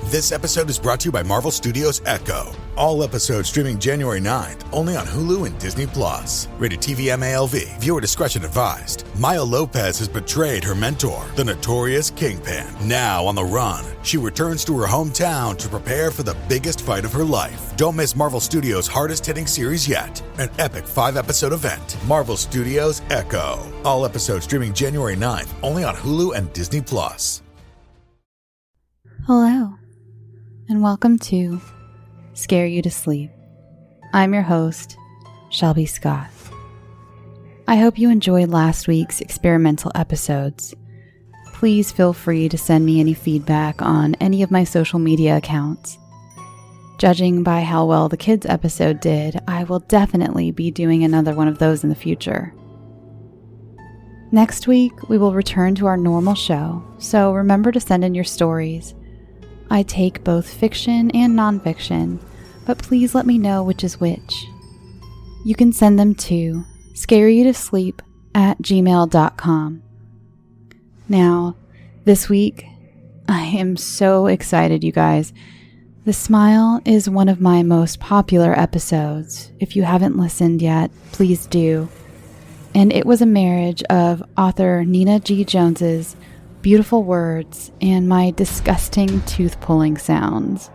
This episode is brought to you by Marvel Studios Echo. All episodes streaming January 9th, only on Hulu and Disney+. Rated TV MALV. Viewer discretion advised. Maya Lopez has betrayed her mentor, the notorious Kingpin. Now on the run, she returns to her hometown to prepare for the biggest fight of her life. Don't miss Marvel Studios' hardest-hitting series yet. An epic 5-episode event. Marvel Studios Echo. All episodes streaming January 9th, only on Hulu and Disney+. Hello, and welcome to Scare You to Sleep. I'm your host, Shelby Scott. I hope you enjoyed last week's experimental episodes. Please feel free to send me any feedback on any of my social media accounts. Judging by how well the kids episode did, I will definitely be doing another one of those in the future. Next week, we will return to our normal show, so remember to send in your stories. I take both fiction and nonfiction, but please let me know which is which. You can send them to scareyoutosleep@gmail.com. Now, this week, I am so excited, you guys. The Smile is one of my most popular episodes. If you haven't listened yet, please do. And it was a marriage of author Nina G. Jones's beautiful words and my disgusting tooth-pulling sounds.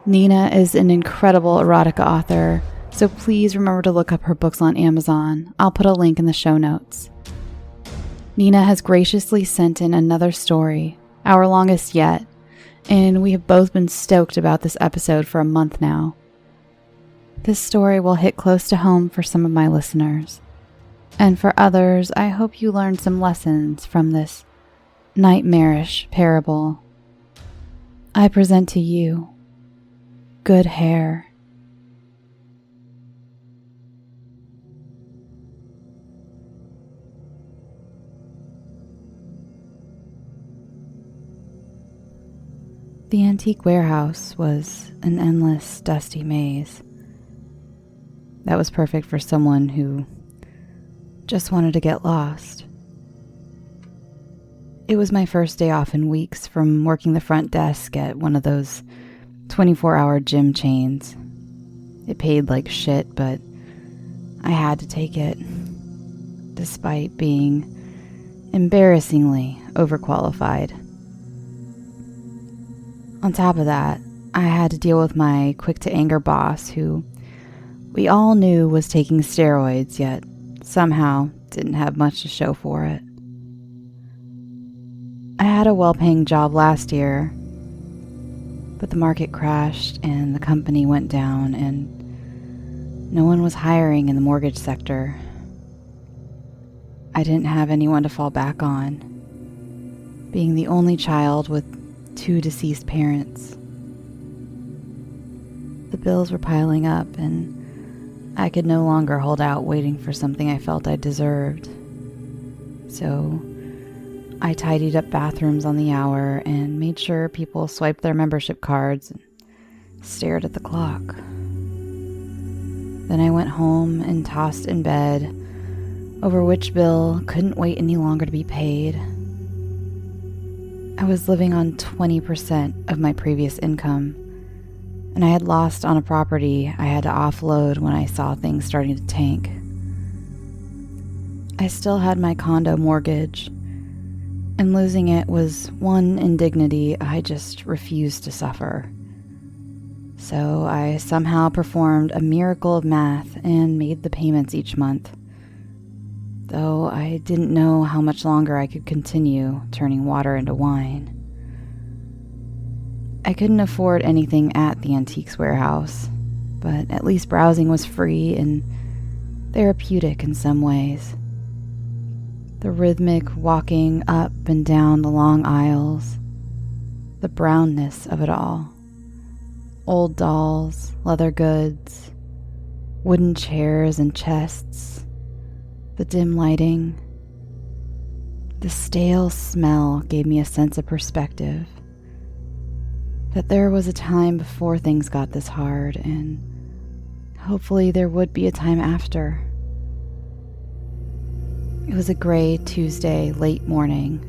Nina is an incredible erotica author, so please remember to look up her books on Amazon. I'll put a link in the show notes. Nina has graciously sent in another story, our longest yet, and we have both been stoked about this episode for a month now. This story will hit close to home for some of my listeners, and for others, I hope you learned some lessons from this nightmarish parable. I present to you Good Hair. The antique warehouse was an endless, dusty maze. That was perfect for someone who just wanted to get lost. It was my first day off in weeks from working the front desk at one of those 24-hour gym chains. It paid like shit, but I had to take it, despite being embarrassingly overqualified. On top of that, I had to deal with my quick-to-anger boss, who we all knew was taking steroids, yet somehow didn't have much to show for it. I had a well-paying job last year, but the market crashed and the company went down and no one was hiring in the mortgage sector. I didn't have anyone to fall back on, being the only child with 2 deceased parents. The bills were piling up and I could no longer hold out waiting for something I felt I deserved. So I tidied up bathrooms on the hour and made sure people swiped their membership cards and stared at the clock. Then I went home and tossed in bed over which bill couldn't wait any longer to be paid. I was living on 20% of my previous income, and I had lost on a property I had to offload when I saw things starting to tank. I still had my condo mortgage, and losing it was one indignity I just refused to suffer. So I somehow performed a miracle of math and made the payments each month, though I didn't know how much longer I could continue turning water into wine. I couldn't afford anything at the antiques warehouse, but at least browsing was free and therapeutic in some ways. The rhythmic walking up and down the long aisles, the brownness of it all. Old dolls, leather goods, wooden chairs and chests, the dim lighting. The stale smell gave me a sense of perspective, that there was a time before things got this hard, and hopefully there would be a time after. It was a gray Tuesday late morning.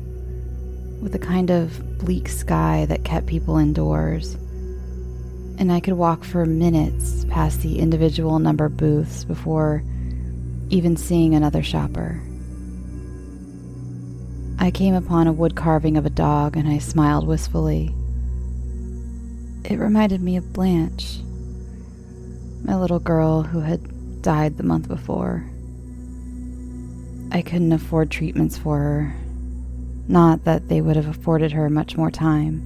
with a kind of bleak sky that kept people indoors, and I could walk for minutes past the individual number booths before even seeing another shopper. I came upon a wood carving of a dog and I smiled wistfully. It reminded me of Blanche, my little girl who had died the month before. I couldn't afford treatments for her, not that they would have afforded her much more time,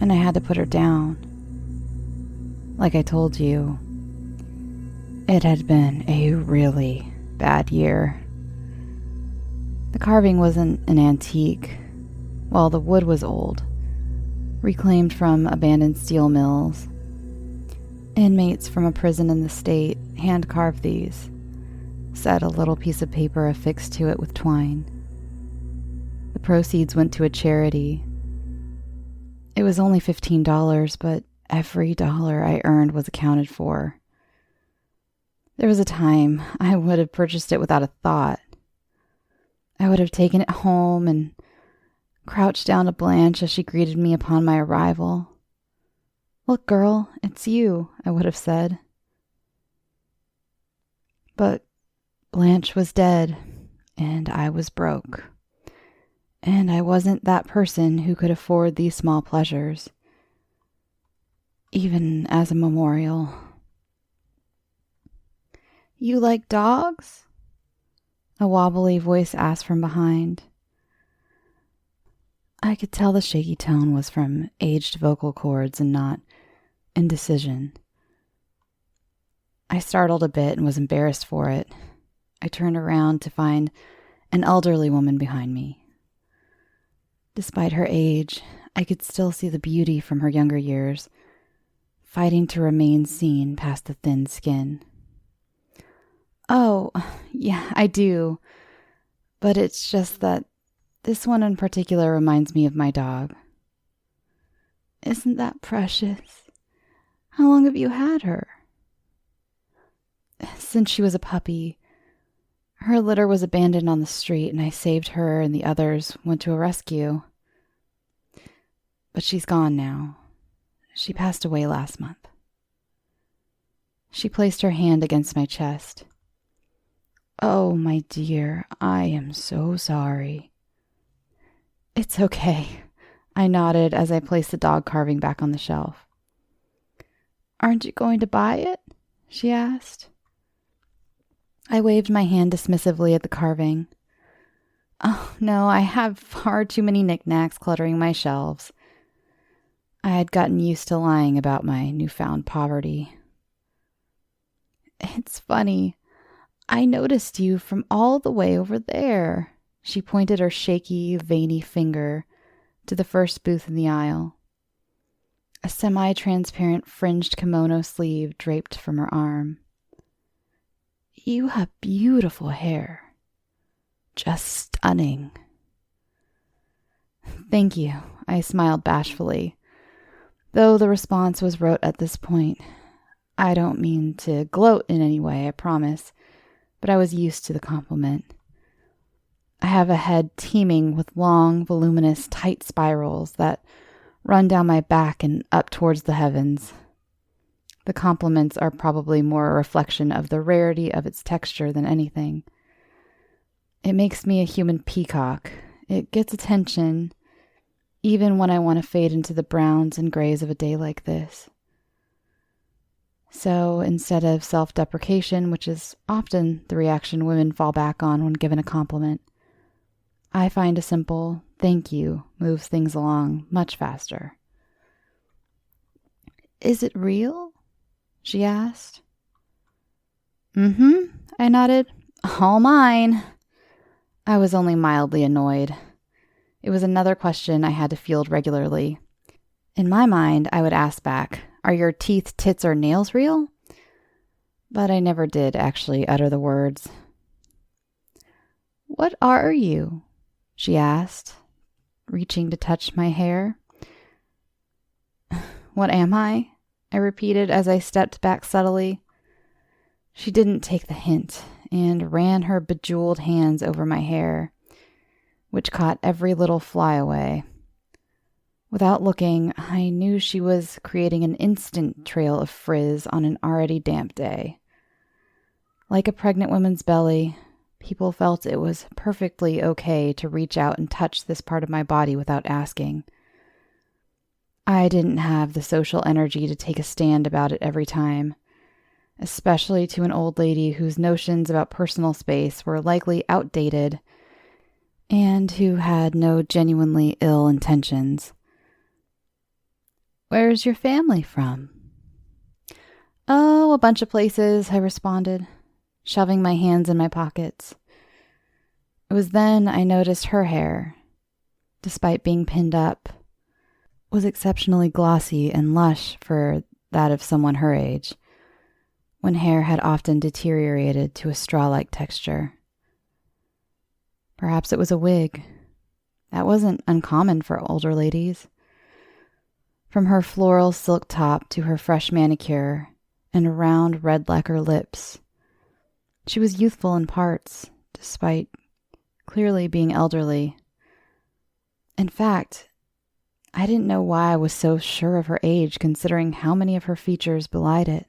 and I had to put her down. Like I told you, it had been a really bad year. The carving wasn't an antique. Well, the wood was old, reclaimed from abandoned steel mills. Inmates from a prison in the state hand-carved these, set a little piece of paper affixed to it with twine. The proceeds went to a charity. It was only $15, but every dollar I earned was accounted for. There was a time I would have purchased it without a thought. I would have taken it home and crouched down to Blanche as she greeted me upon my arrival. "Look, girl, it's you," I would have said. But Blanche was dead, and I was broke. And I wasn't that person who could afford these small pleasures, even as a memorial. "You like dogs?" a wobbly voice asked from behind. I could tell the shaky tone was from aged vocal cords and not indecision. I startled a bit and was embarrassed for it. I turned around to find an elderly woman behind me. Despite her age, I could still see the beauty from her younger years, fighting to remain seen past the thin skin. "Oh, yeah, I do. But it's just that this one in particular reminds me of my dog." "Isn't that precious? How long have you had her?" "Since she was a puppy. Her litter was abandoned on the street, and I saved her and the others went to a rescue. But she's gone now. She passed away last month." She placed her hand against my chest. "Oh, my dear, I am so sorry." "It's okay," I nodded as I placed the dog carving back on the shelf. "Aren't you going to buy it?" she asked. I waved my hand dismissively at the carving. "Oh, no, I have far too many knickknacks cluttering my shelves." I had gotten used to lying about my newfound poverty. "It's funny. I noticed you from all the way over there." She pointed her shaky, veiny finger to the first booth in the aisle. A semi-transparent fringed kimono sleeve draped from her arm. "You have beautiful hair. Just stunning." "Thank you," I smiled bashfully, though the response was rote at this point. I don't mean to gloat in any way, I promise, but I was used to the compliment. I have a head teeming with long, voluminous, tight spirals that run down my back and up towards the heavens. The compliments are probably more a reflection of the rarity of its texture than anything. It makes me a human peacock. It gets attention, even when I want to fade into the browns and grays of a day like this. So instead of self-deprecation, which is often the reaction women fall back on when given a compliment, I find a simple "thank you" moves things along much faster. "Is it real?" she asked. "Mm-hmm," I nodded. "All mine." I was only mildly annoyed. It was another question I had to field regularly. In my mind, I would ask back, "Are your teeth, tits, or nails real?" But I never did actually utter the words. "What are you?" she asked, reaching to touch my hair. "What am I?" I repeated as I stepped back subtly. She didn't take the hint and ran her bejeweled hands over my hair. which caught every little flyaway. Without looking, I knew she was creating an instant trail of frizz on an already damp day. Like a pregnant woman's belly, people felt it was perfectly okay to reach out and touch this part of my body without asking. I didn't have the social energy to take a stand about it every time, especially to an old lady whose notions about personal space were likely outdated and who had no genuinely ill intentions. "Where's your family from?" "Oh, a bunch of places," I responded, shoving my hands in my pockets. It was then I noticed her hair, despite being pinned up, was exceptionally glossy and lush for that of someone her age, when hair had often deteriorated to a straw-like texture. Perhaps it was a wig. That wasn't uncommon for older ladies. From her floral silk top to her fresh manicure and round red lacquer lips, she was youthful in parts, despite clearly being elderly. In fact, I didn't know why I was so sure of her age, considering how many of her features belied it.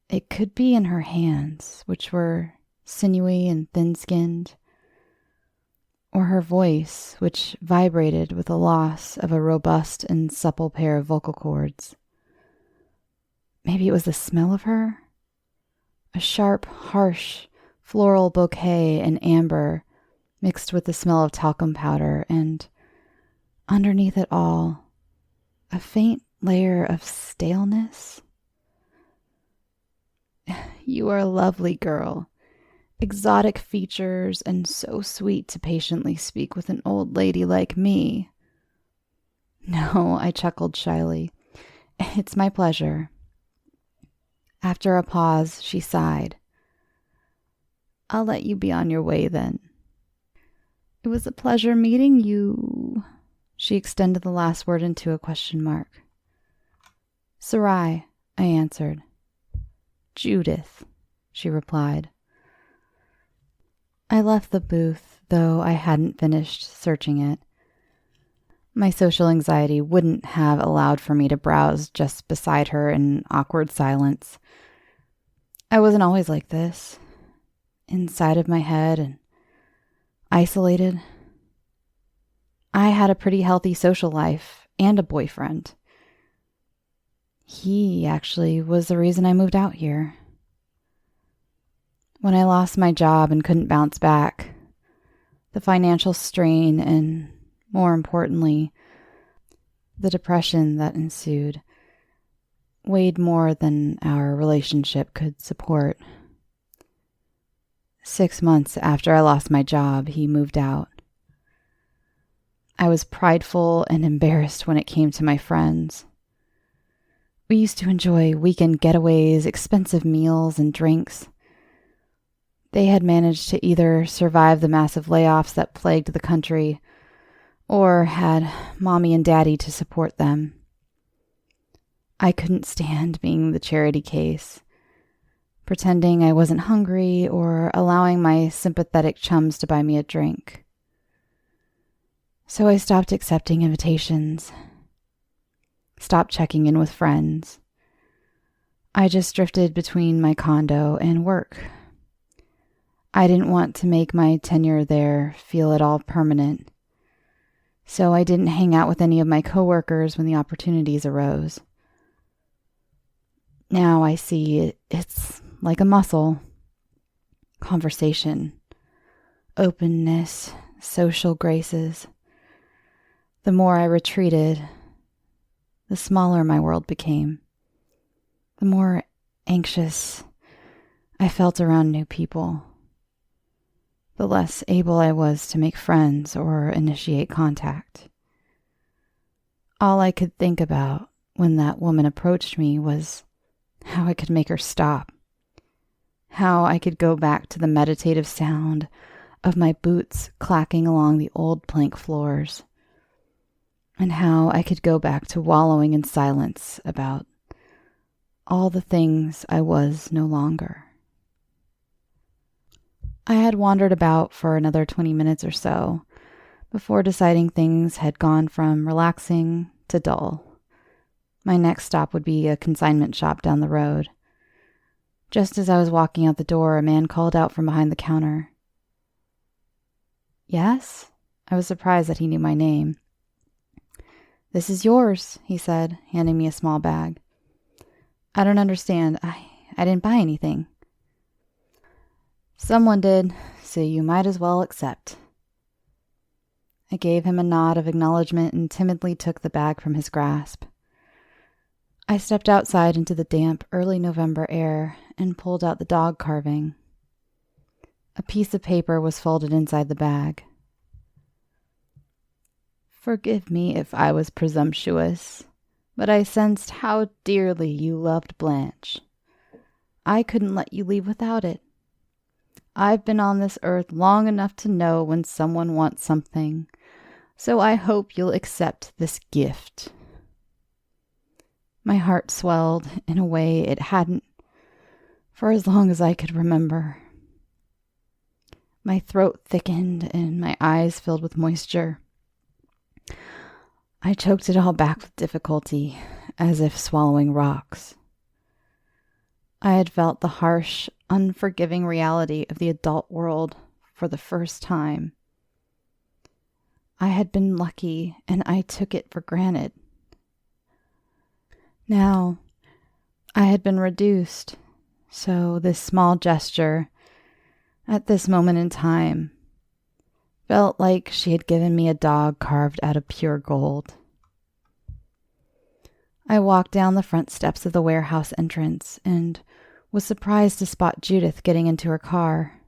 It could be in her hands, which were sinewy and thin-skinned, or her voice, which vibrated with the loss of a robust and supple pair of vocal cords. Maybe it was the smell of her? A sharp, harsh, floral bouquet in amber mixed with the smell of talcum powder, and underneath it all, a faint layer of staleness. "You are a lovely girl. Exotic features, and so sweet to patiently speak with an old lady like me." "No," I chuckled shyly. "It's my pleasure." After a pause, she sighed. "I'll let you be on your way then." "It was a pleasure meeting you." She extended the last word into a question mark. "Sarai," I answered. "Judith," she replied. I left the booth, though I hadn't finished searching it. My social anxiety wouldn't have allowed for me to browse just beside her in awkward silence. I wasn't always like this, inside of my head and isolated. I had a pretty healthy social life and a boyfriend. He actually was the reason I moved out here. When I lost my job and couldn't bounce back, the financial strain and, more importantly, the depression that ensued weighed more than our relationship could support. 6 months after I lost my job, he moved out. I was prideful and embarrassed when it came to my friends. We used to enjoy weekend getaways, expensive meals, and drinks. They had managed to either survive the massive layoffs that plagued the country or had mommy and daddy to support them. I couldn't stand being the charity case, pretending I wasn't hungry or allowing my sympathetic chums to buy me a drink. So I stopped accepting invitations, stopped checking in with friends. I just drifted between my condo and work. I didn't want to make my tenure there feel at all permanent, so I didn't hang out with any of my coworkers when the opportunities arose. Now I see it's like a muscle. Conversation, openness, social graces. The more I retreated, the smaller my world became. The more anxious I felt around new people, the less able I was to make friends or initiate contact. All I could think about when that woman approached me was how I could make her stop, how I could go back to the meditative sound of my boots clacking along the old plank floors, and how I could go back to wallowing in silence about all the things I was no longer. I had wandered about for another 20 minutes or so before deciding things had gone from relaxing to dull. My next stop would be a consignment shop down the road. Just as I was walking out the door, a man called out from behind the counter. Yes? I was surprised that he knew my name. This is yours, he said, handing me a small bag. I don't understand. I didn't buy anything. Someone did, so you might as well accept. I gave him a nod of acknowledgement and timidly took the bag from his grasp. I stepped outside into the damp, early November air and pulled out the dog carving. A piece of paper was folded inside the bag. Forgive me if I was presumptuous, but I sensed how dearly you loved Blanche. I couldn't let you leave without it. I've been on this earth long enough to know when someone wants something, so I hope you'll accept this gift. My heart swelled in a way it hadn't for as long as I could remember. My throat thickened and my eyes filled with moisture. I choked it all back with difficulty, as if swallowing rocks. I had felt the harsh, unforgiving reality of the adult world for the first time. I had been lucky, and I took it for granted. Now, I had been reduced, so this small gesture, at this moment in time, felt like she had given me a dog carved out of pure gold. I walked down the front steps of the warehouse entrance and was surprised to spot Judith getting into her car.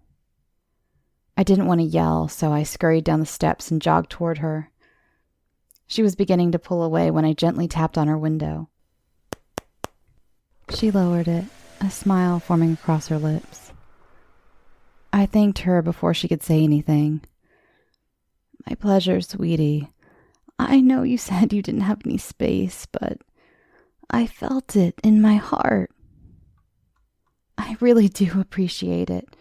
I didn't want to yell, so I scurried down the steps and jogged toward her. She was beginning to pull away when I gently tapped on her window. She lowered it, a smile forming across her lips. I thanked her before she could say anything. My pleasure, sweetie. I know you said you didn't have any space, but I felt it in my heart. I really do appreciate it.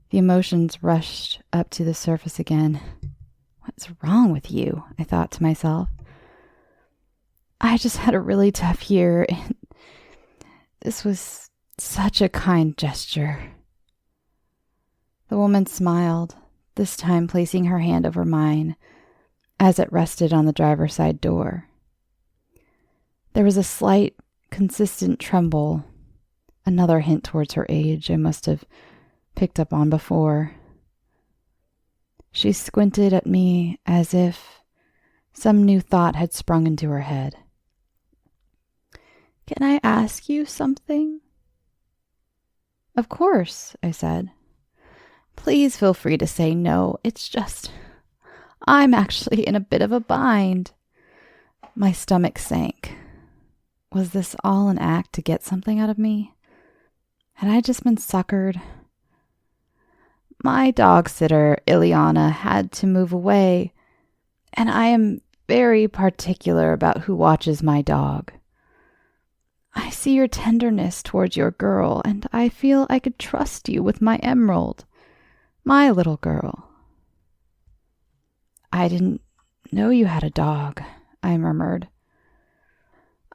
The emotions rushed up to the surface again. What's wrong with you? I thought to myself. I just had a really tough year, and this was such a kind gesture. The woman smiled, this time placing her hand over mine as it rested on the driver's side door. There was a slight, consistent tremble, another hint towards her age I must have picked up on before. She squinted at me as if some new thought had sprung into her head. Can I ask you something? Of course, I said. Please feel free to say no. It's just, I'm actually in a bit of a bind. My stomach sank. Was this all an act to get something out of me? Had I just been suckered? My dog sitter, Ileana, had to move away, and I am very particular about who watches my dog. I see your tenderness towards your girl, and I feel I could trust you with my emerald. My little girl. I didn't know you had a dog, I murmured.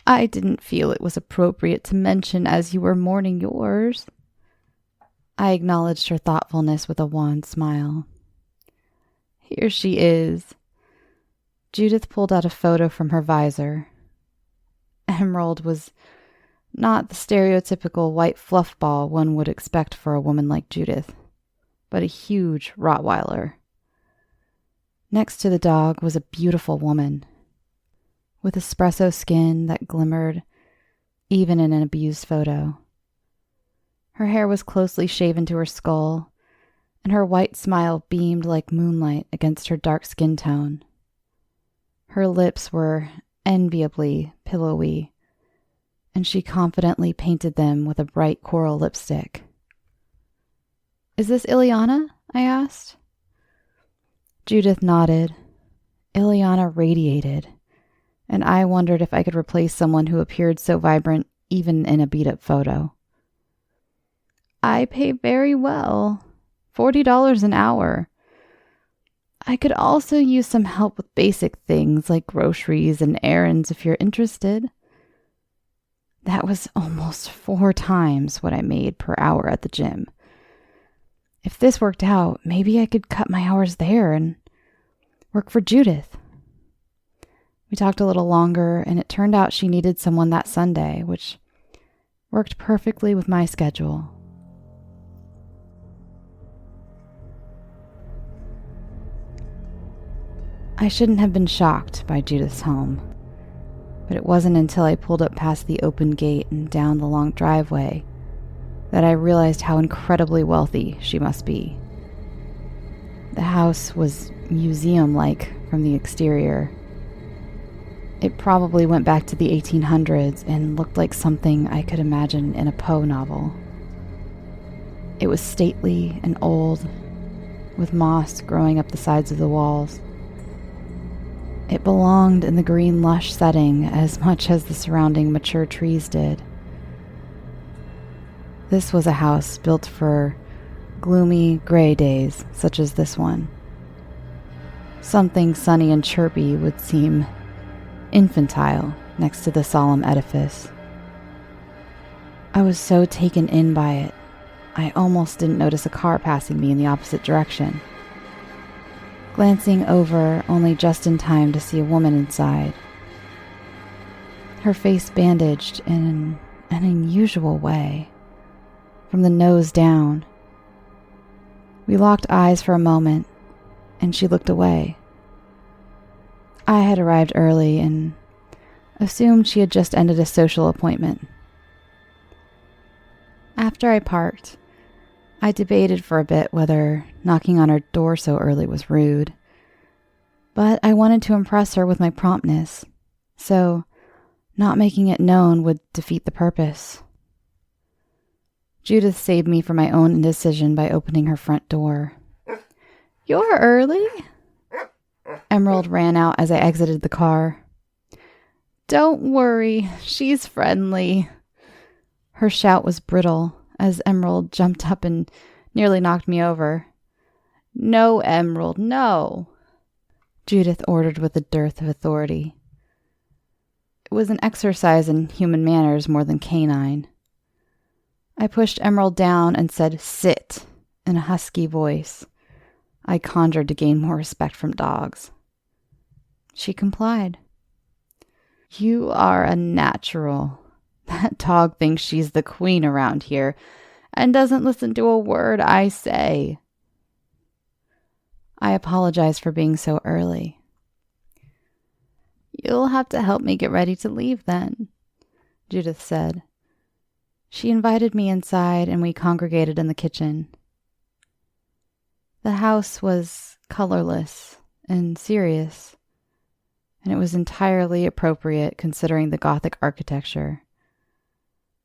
I didn't feel it was appropriate to mention as you were mourning yours. I acknowledged her thoughtfulness with a wan smile. Here she is. Judith pulled out a photo from her visor. Emerald was not the stereotypical white fluff ball one would expect for a woman like Judith, but a huge Rottweiler. Next to the dog was a beautiful woman, with espresso skin that glimmered even in an abused photo. Her hair was closely shaven to her skull, and her white smile beamed like moonlight against her dark skin tone. Her lips were enviably pillowy, and she confidently painted them with a bright coral lipstick. Is this Ileana? I asked. Judith nodded. Ileana radiated, and I wondered if I could replace someone who appeared so vibrant even in a beat-up photo. I pay very well, $40 an hour. I could also use some help with basic things like groceries and errands if you're interested. That was almost 4 times what I made per hour at the gym. If this worked out, maybe I could cut my hours there and work for Judith. We talked a little longer, and it turned out she needed someone that Sunday, which worked perfectly with my schedule. I shouldn't have been shocked by Judith's home, but it wasn't until I pulled up past the open gate and down the long driveway that I realized how incredibly wealthy she must be. The house was museum-like from the exterior. It probably went back to the 1800s and looked like something I could imagine in a Poe novel. It was stately and old, with moss growing up the sides of the walls. It belonged in the green lush setting as much as the surrounding mature trees did. This was a house built for gloomy, gray days such as this one. Something sunny and chirpy would seem infantile next to the solemn edifice. I was so taken in by it, I almost didn't notice a car passing me in the opposite direction. Glancing over only just in time to see a woman inside. Her face bandaged in an unusual way, from the nose down. We locked eyes for a moment, and she looked away. I had arrived early and assumed she had just ended a social appointment. After I parked, I debated for a bit whether knocking on her door so early was rude, but I wanted to impress her with my promptness, so not making it known would defeat the purpose. Judith saved me from my own indecision by opening her front door. "You're early?" Emerald ran out as I exited the car. "Don't worry, she's friendly." Her shout was brittle as Emerald jumped up and nearly knocked me over. "No, Emerald, no," Judith ordered with a dearth of authority. It was an exercise in human manners more than canine. I pushed Emerald down and said, "Sit," in a husky voice I conjured to gain more respect from dogs. She complied. "You are a natural. That dog thinks she's the queen around here and doesn't listen to a word I say." I apologized for being so early. "You'll have to help me get ready to leave then," Judith said. She invited me inside and we congregated in the kitchen. The house was colorless and serious, and it was entirely appropriate considering the Gothic architecture.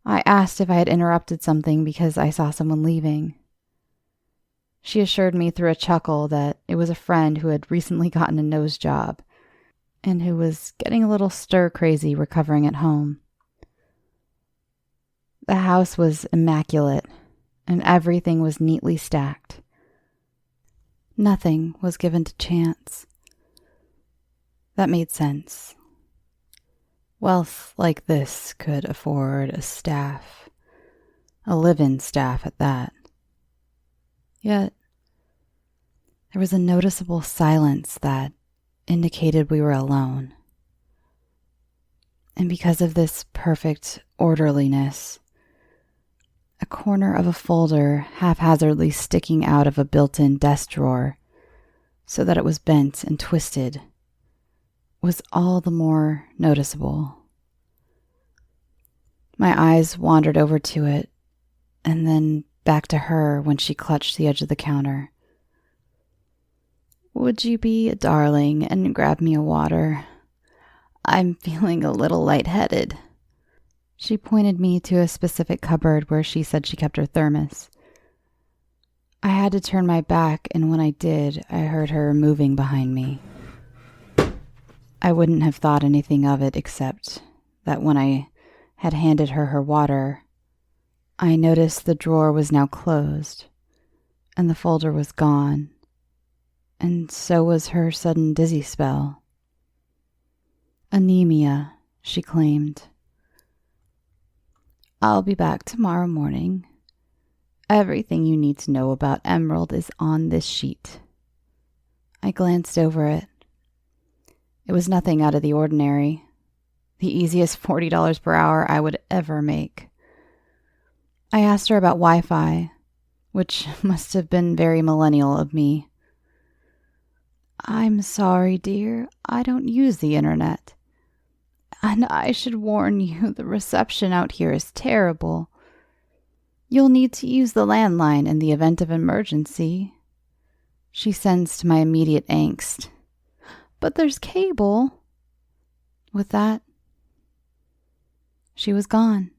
I asked if I had interrupted something because I saw someone leaving. She assured me through a chuckle that it was a friend who had recently gotten a nose job and who was getting a little stir-crazy recovering at home. The house was immaculate, and everything was neatly stacked. Nothing was given to chance. That made sense. Wealth like this could afford a staff, a live-in staff at that. Yet, there was a noticeable silence that indicated we were alone. And because of this perfect orderliness, a corner of a folder haphazardly sticking out of a built-in desk drawer so that it was bent and twisted was all the more noticeable. My eyes wandered over to it and then back to her when she clutched the edge of the counter. "Would you be a darling and grab me a water? I'm feeling a little lightheaded." She pointed me to a specific cupboard where she said she kept her thermos. I had to turn my back, and when I did, I heard her moving behind me. I wouldn't have thought anything of it except that when I had handed her her water, I noticed the drawer was now closed, and the folder was gone, and so was her sudden dizzy spell. Anemia, she claimed. I'll be back tomorrow morning. Everything you need to know about Emerald is on this sheet. I glanced over it. It was nothing out of the ordinary. The easiest $40 per hour I would ever make. I asked her about Wi-Fi, which must have been very millennial of me. I'm sorry, dear. I don't use the internet. And I should warn you, the reception out here is terrible. You'll need to use the landline in the event of emergency. She sensed my immediate angst. But there's cable. With that, she was gone.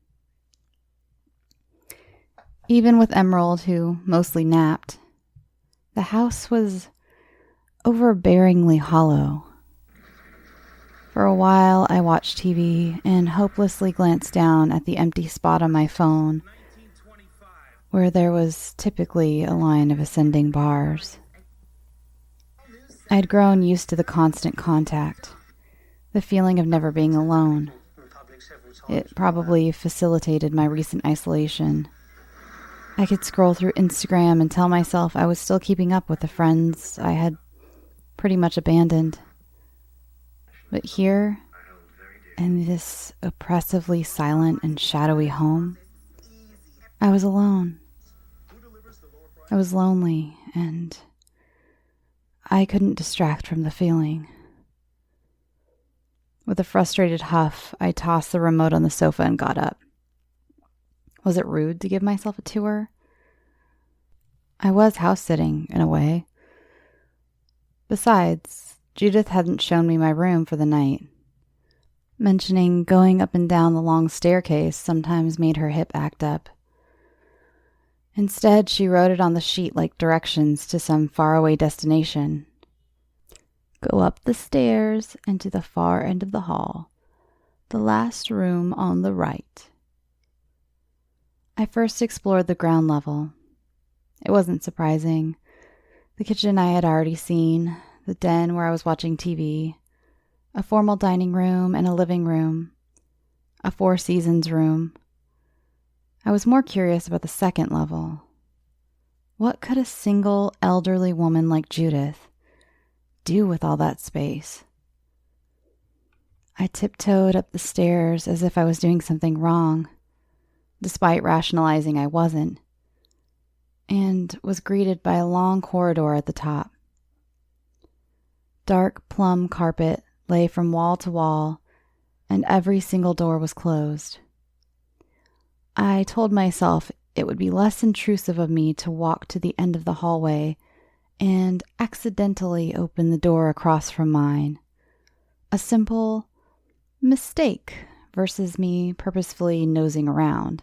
Even with Emerald, who mostly napped, the house was overbearingly hollow. For a while, I watched TV and hopelessly glanced down at the empty spot on my phone where there was typically a line of ascending bars. I'd grown used to the constant contact, the feeling of never being alone. It probably facilitated my recent isolation. I could scroll through Instagram and tell myself I was still keeping up with the friends I had pretty much abandoned. But here, in this oppressively silent and shadowy home, I was alone. I was lonely, and I couldn't distract from the feeling. With a frustrated huff, I tossed the remote on the sofa and got up. Was it rude to give myself a tour? I was house-sitting, in a way. Besides, Judith hadn't shown me my room for the night. Mentioning going up and down the long staircase sometimes made her hip act up. Instead, she wrote it on the sheet like directions to some faraway destination. Go up the stairs and to the far end of the hall. The last room on the right. I first explored the ground level. It wasn't surprising. The kitchen I had already seen, the den where I was watching TV, a formal dining room and a living room, a Four Seasons room. I was more curious about the second level. What could a single elderly woman like Judith do with all that space? I tiptoed up the stairs as if I was doing something wrong, despite rationalizing I wasn't, and was greeted by a long corridor at the top. Dark plum carpet lay from wall to wall, and every single door was closed. I told myself it would be less intrusive of me to walk to the end of the hallway and accidentally open the door across from mine. A simple mistake versus me purposefully nosing around.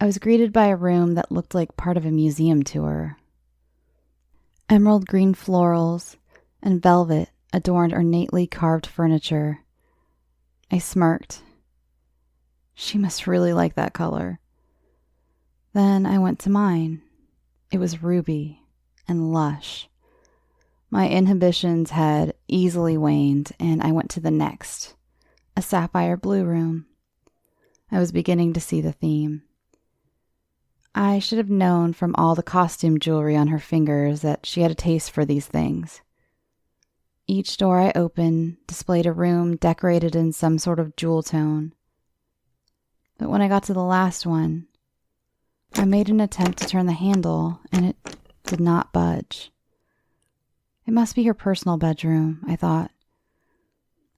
I was greeted by a room that looked like part of a museum tour. Emerald green florals and velvet adorned ornately carved furniture. I smirked. She must really like that color. Then I went to mine. It was ruby and lush. My inhibitions had easily waned, and I went to the next, a sapphire blue room. I was beginning to see the theme. I should have known from all the costume jewelry on her fingers that she had a taste for these things. Each door I opened displayed a room decorated in some sort of jewel tone. But when I got to the last one, I made an attempt to turn the handle, and it did not budge. It must be her personal bedroom, I thought.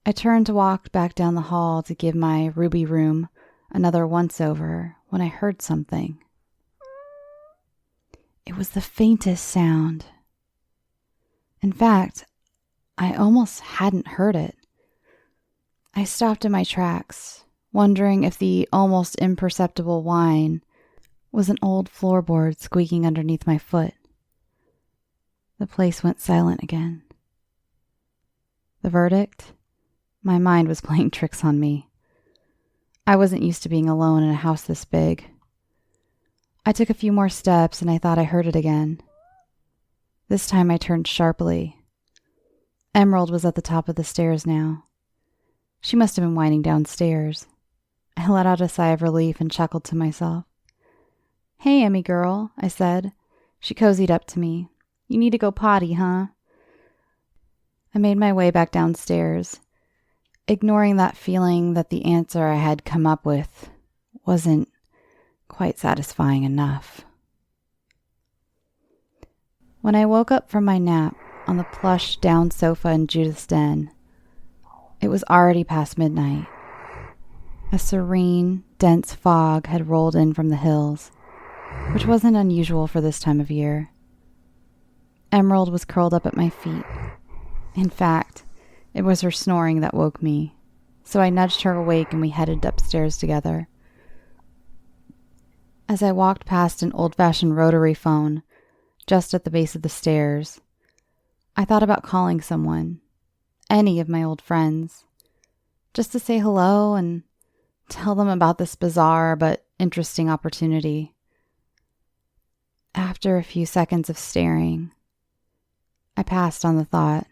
I turned to walk back down the hall to give my ruby room another once-over when I heard something. It was the faintest sound. In fact, I almost hadn't heard it. I stopped in my tracks, wondering if the almost imperceptible whine was an old floorboard squeaking underneath my foot. The place went silent again. The verdict? My mind was playing tricks on me. I wasn't used to being alone in a house this big. I took a few more steps and I thought I heard it again. This time I turned sharply. Emerald was at the top of the stairs now. She must have been winding downstairs. I let out a sigh of relief and chuckled to myself. "Hey, Emmy girl," I said. She cozied up to me. "You need to go potty, huh?" I made my way back downstairs, ignoring that feeling that the answer I had come up with wasn't quite satisfying enough. When I woke up from my nap on the plush down sofa in Judith's den, it was already past midnight. A serene, dense fog had rolled in from the hills, which wasn't unusual for this time of year. Emerald was curled up at my feet. In fact, it was her snoring that woke me, so I nudged her awake and we headed upstairs together. As I walked past an old-fashioned rotary phone just at the base of the stairs, I thought about calling someone, any of my old friends, just to say hello and tell them about this bizarre but interesting opportunity. After a few seconds of staring, I passed on the thought.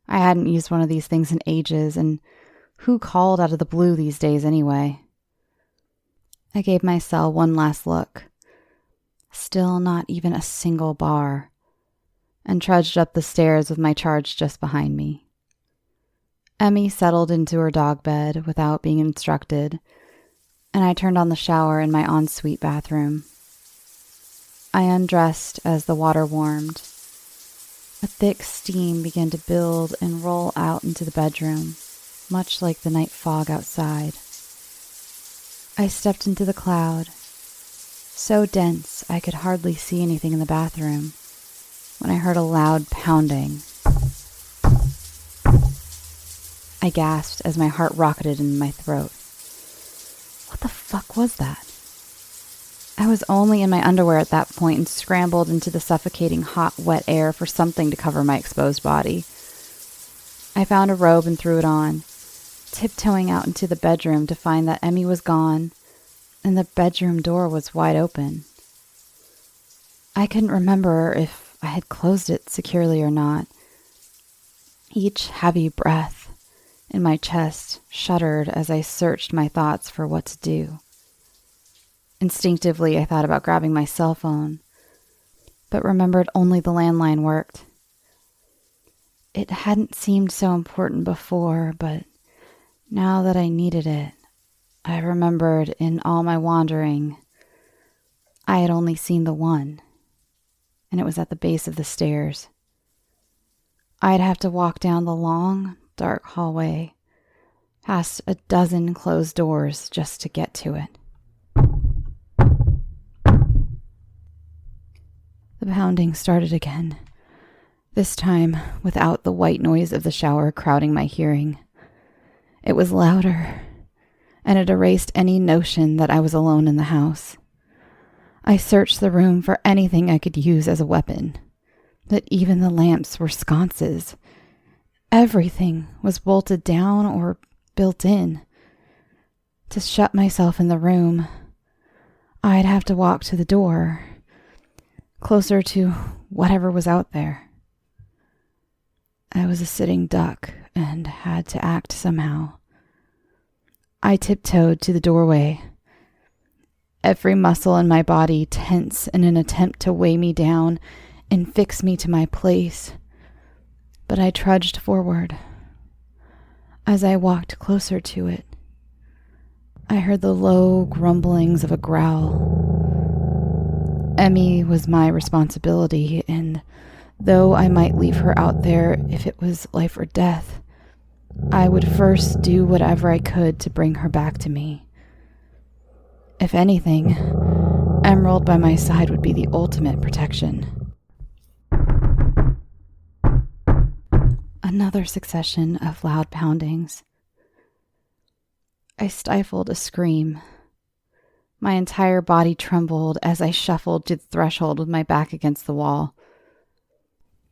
I hadn't used one of these things in ages, and who called out of the blue these days anyway? I gave my cell one last look. Still not even a single bar, and trudged up the stairs with my charge just behind me. Emmy settled into her dog bed without being instructed, and I turned on the shower in my ensuite bathroom. I undressed as the water warmed. A thick steam began to build and roll out into the bedroom, much like the night fog outside. I stepped into the cloud, so dense I could hardly see anything in the bathroom, when I heard a loud pounding. I gasped as my heart rocketed in my throat. What the fuck was that? I was only in my underwear at that point and scrambled into the suffocating hot, wet air for something to cover my exposed body. I found a robe and threw it on, tiptoeing out into the bedroom to find that Emmy was gone and the bedroom door was wide open. I couldn't remember if I had closed it securely or not. Each heavy breath in my chest shuddered as I searched my thoughts for what to do. Instinctively, I thought about grabbing my cell phone, but remembered only the landline worked. It hadn't seemed so important before, but now that I needed it, I remembered in all my wandering, I had only seen the one, and it was at the base of the stairs. I'd have to walk down the long, dark hallway, past a dozen closed doors just to get to it. The pounding started again, this time without the white noise of the shower crowding my hearing. It was louder, and it erased any notion that I was alone in the house. I searched the room for anything I could use as a weapon, but even the lamps were sconces. Everything was bolted down or built in. To shut myself in the room, I'd have to walk to the door, closer to whatever was out there. I was a sitting duck and had to act somehow. I tiptoed to the doorway, every muscle in my body tense in an attempt to weigh me down and fix me to my place. But I trudged forward. As I walked closer to it, I heard the low grumblings of a growl. Emmy was my responsibility, and though I might leave her out there if it was life or death, I would first do whatever I could to bring her back to me. If anything, Emerald by my side would be the ultimate protection. Another succession of loud poundings. I stifled a scream. My entire body trembled as I shuffled to the threshold with my back against the wall.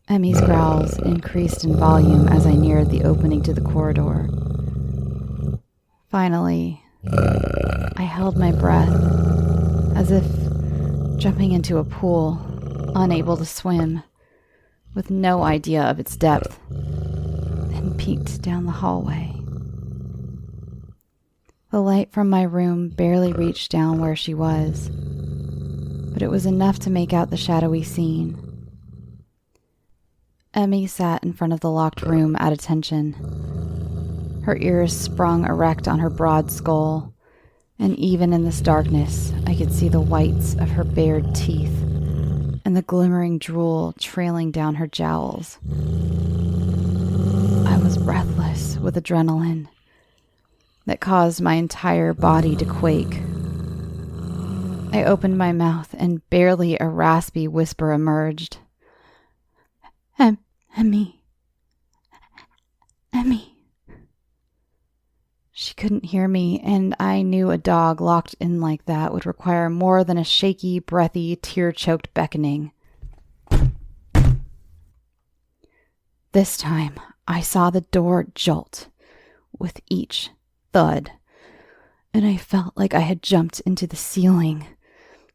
Emmy's growls increased in volume as I neared the opening to the corridor. Finally, I held my breath, as if jumping into a pool, unable to swim, with no idea of its depth, and peeked down the hallway. The light from my room barely reached down where she was, but it was enough to make out the shadowy scene. Emmy sat in front of the locked room at attention. Her ears sprung erect on her broad skull, and even in this darkness, I could see the whites of her bared teeth and the glimmering drool trailing down her jowls. I was breathless with adrenaline that caused my entire body to quake. I opened my mouth and barely a raspy whisper emerged. Emmy. Emmy. She couldn't hear me, and I knew a dog locked in like that would require more than a shaky, breathy, tear-choked beckoning. This time, I saw the door jolt with each thud, and I felt like I had jumped into the ceiling,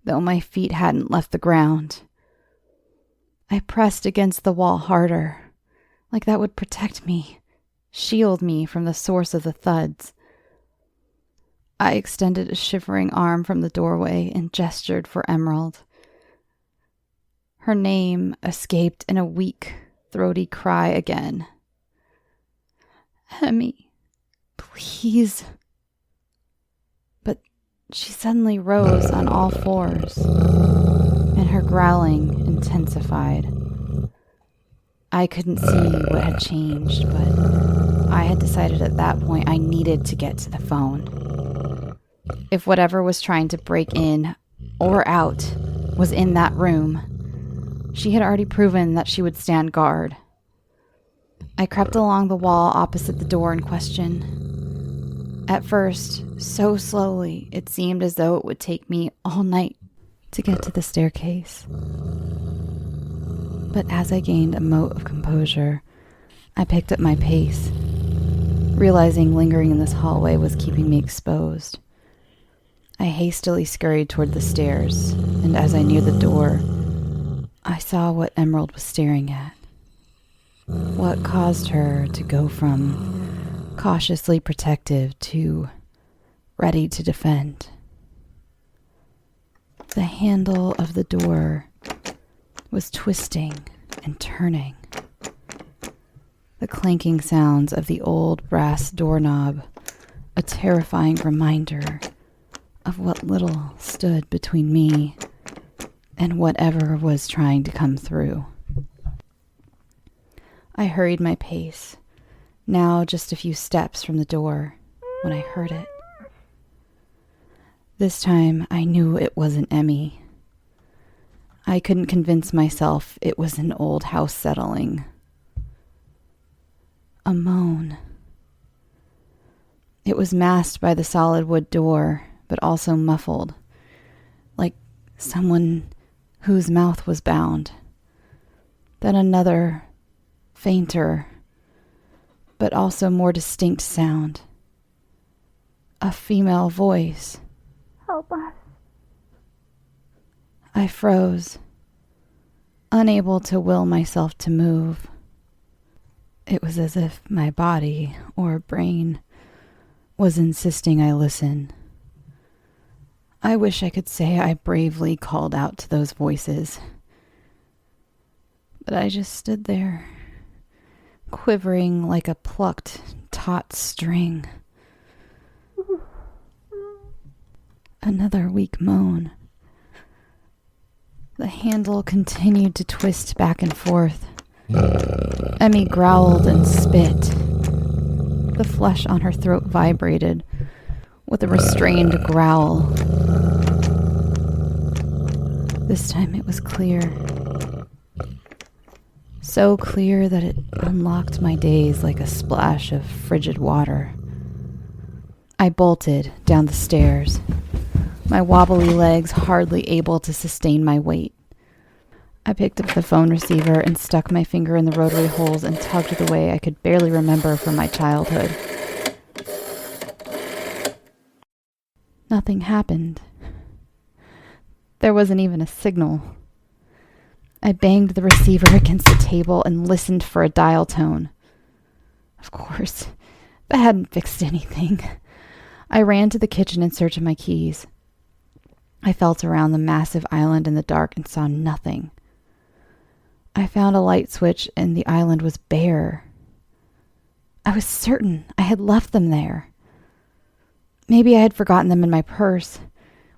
though my feet hadn't left the ground. I pressed against the wall harder, like that would protect me, shield me from the source of the thuds. I extended a shivering arm from the doorway and gestured for Emerald. Her name escaped in a weak, throaty cry again. Emmy, please. But she suddenly rose on all fours, and her growling intensified. I couldn't see what had changed, but I had decided at that point I needed to get to the phone. If whatever was trying to break in or out was in that room, she had already proven that she would stand guard. I crept along the wall opposite the door in question. At first, so slowly, it seemed as though it would take me all night to get to the staircase. But as I gained a mote of composure, I picked up my pace, realizing lingering in this hallway was keeping me exposed. I hastily scurried toward the stairs, and as I neared the door, I saw what Emerald was staring at. What caused her to go from cautiously protective to ready to defend. The handle of the door was twisting and turning. The clanking sounds of the old brass doorknob, a terrifying reminder of what little stood between me and whatever was trying to come through. I hurried my pace, now just a few steps from the door, when I heard it. This time I knew it wasn't Emmy. I couldn't convince myself it was an old house settling. A moan. It was masked by the solid wood door, but also muffled, like someone whose mouth was bound. Then another, fainter, but also more distinct sound. A female voice. Help us. I froze, unable to will myself to move. It was as if my body or brain was insisting I listen. I wish I could say I bravely called out to those voices. But I just stood there, quivering like a plucked, taut string. Another weak moan. The handle continued to twist back and forth. Emmy growled and spit. The flesh on her throat vibrated with a restrained growl. This time it was clear. So clear that it unlocked my days like a splash of frigid water. I bolted down the stairs, my wobbly legs hardly able to sustain my weight. I picked up the phone receiver and stuck my finger in the rotary holes and tugged the way I could barely remember from my childhood. Nothing happened. There wasn't even a signal. I banged the receiver against the table and listened for a dial tone. Of course, that hadn't fixed anything. I ran to the kitchen in search of my keys. I felt around the massive island in the dark and saw nothing. I found a light switch and the island was bare. I was certain I had left them there. Maybe I had forgotten them in my purse,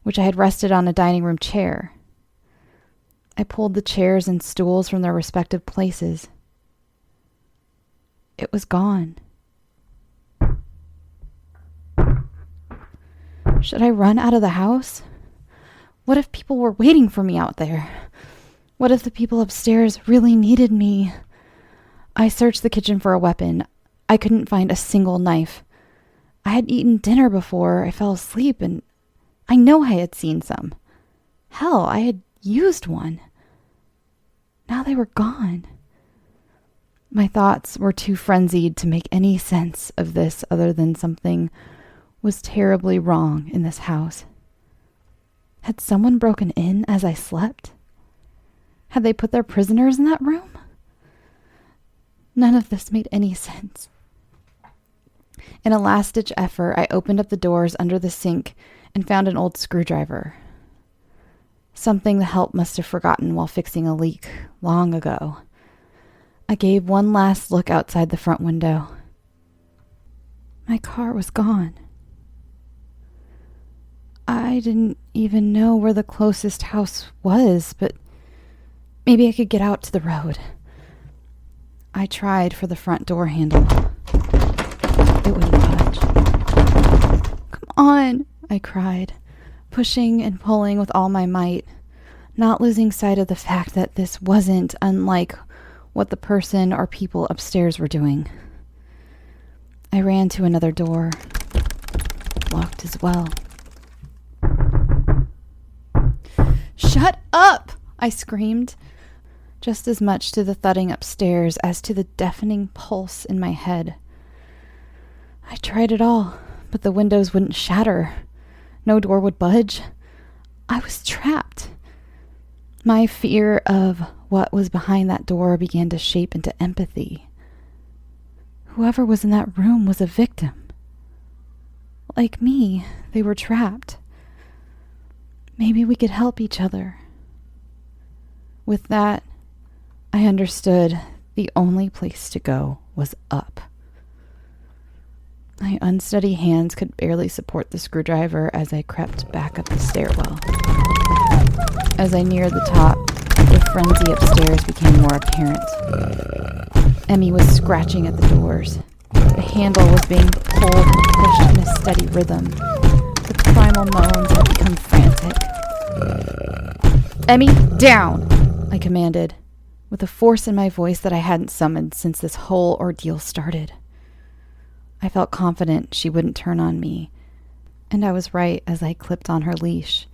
which I had rested on a dining room chair. I pulled the chairs and stools from their respective places. It was gone. Should I run out of the house? What if people were waiting for me out there? What if the people upstairs really needed me? I searched the kitchen for a weapon. I couldn't find a single knife. I had eaten dinner before I fell asleep, and I know I had seen some. Hell, I had used one. Now they were gone. My thoughts were too frenzied to make any sense of this other than something was terribly wrong in this house. Had someone broken in as I slept? Had they put their prisoners in that room? None of this made any sense. In a last-ditch effort, I opened up the doors under the sink and found an old screwdriver. Something the help must have forgotten while fixing a leak long ago. I gave one last look outside the front window. My car was gone. I didn't even know where the closest house was, but maybe I could get out to the road. I tried for the front door handle. It wouldn't budge. Come on, I cried, pushing and pulling with all my might, not losing sight of the fact that this wasn't unlike what the person or people upstairs were doing. I ran to another door, locked as well. Shut up! I screamed, just as much to the thudding upstairs as to the deafening pulse in my head. I tried it all, but the windows wouldn't shatter. No door would budge. I was trapped. My fear of what was behind that door began to shape into empathy. Whoever was in that room was a victim. Like me, they were trapped. Maybe we could help each other. With that, I understood the only place to go was up. My unsteady hands could barely support the screwdriver as I crept back up the stairwell. As I neared the top, the frenzy upstairs became more apparent. Emmy was scratching at the doors. The handle was being pulled and pushed in a steady rhythm. The primal moans had become frantic. Emmy, down! I commanded, with a force in my voice that I hadn't summoned since this whole ordeal started. I felt confident she wouldn't turn on me, and I was right as I clipped on her leash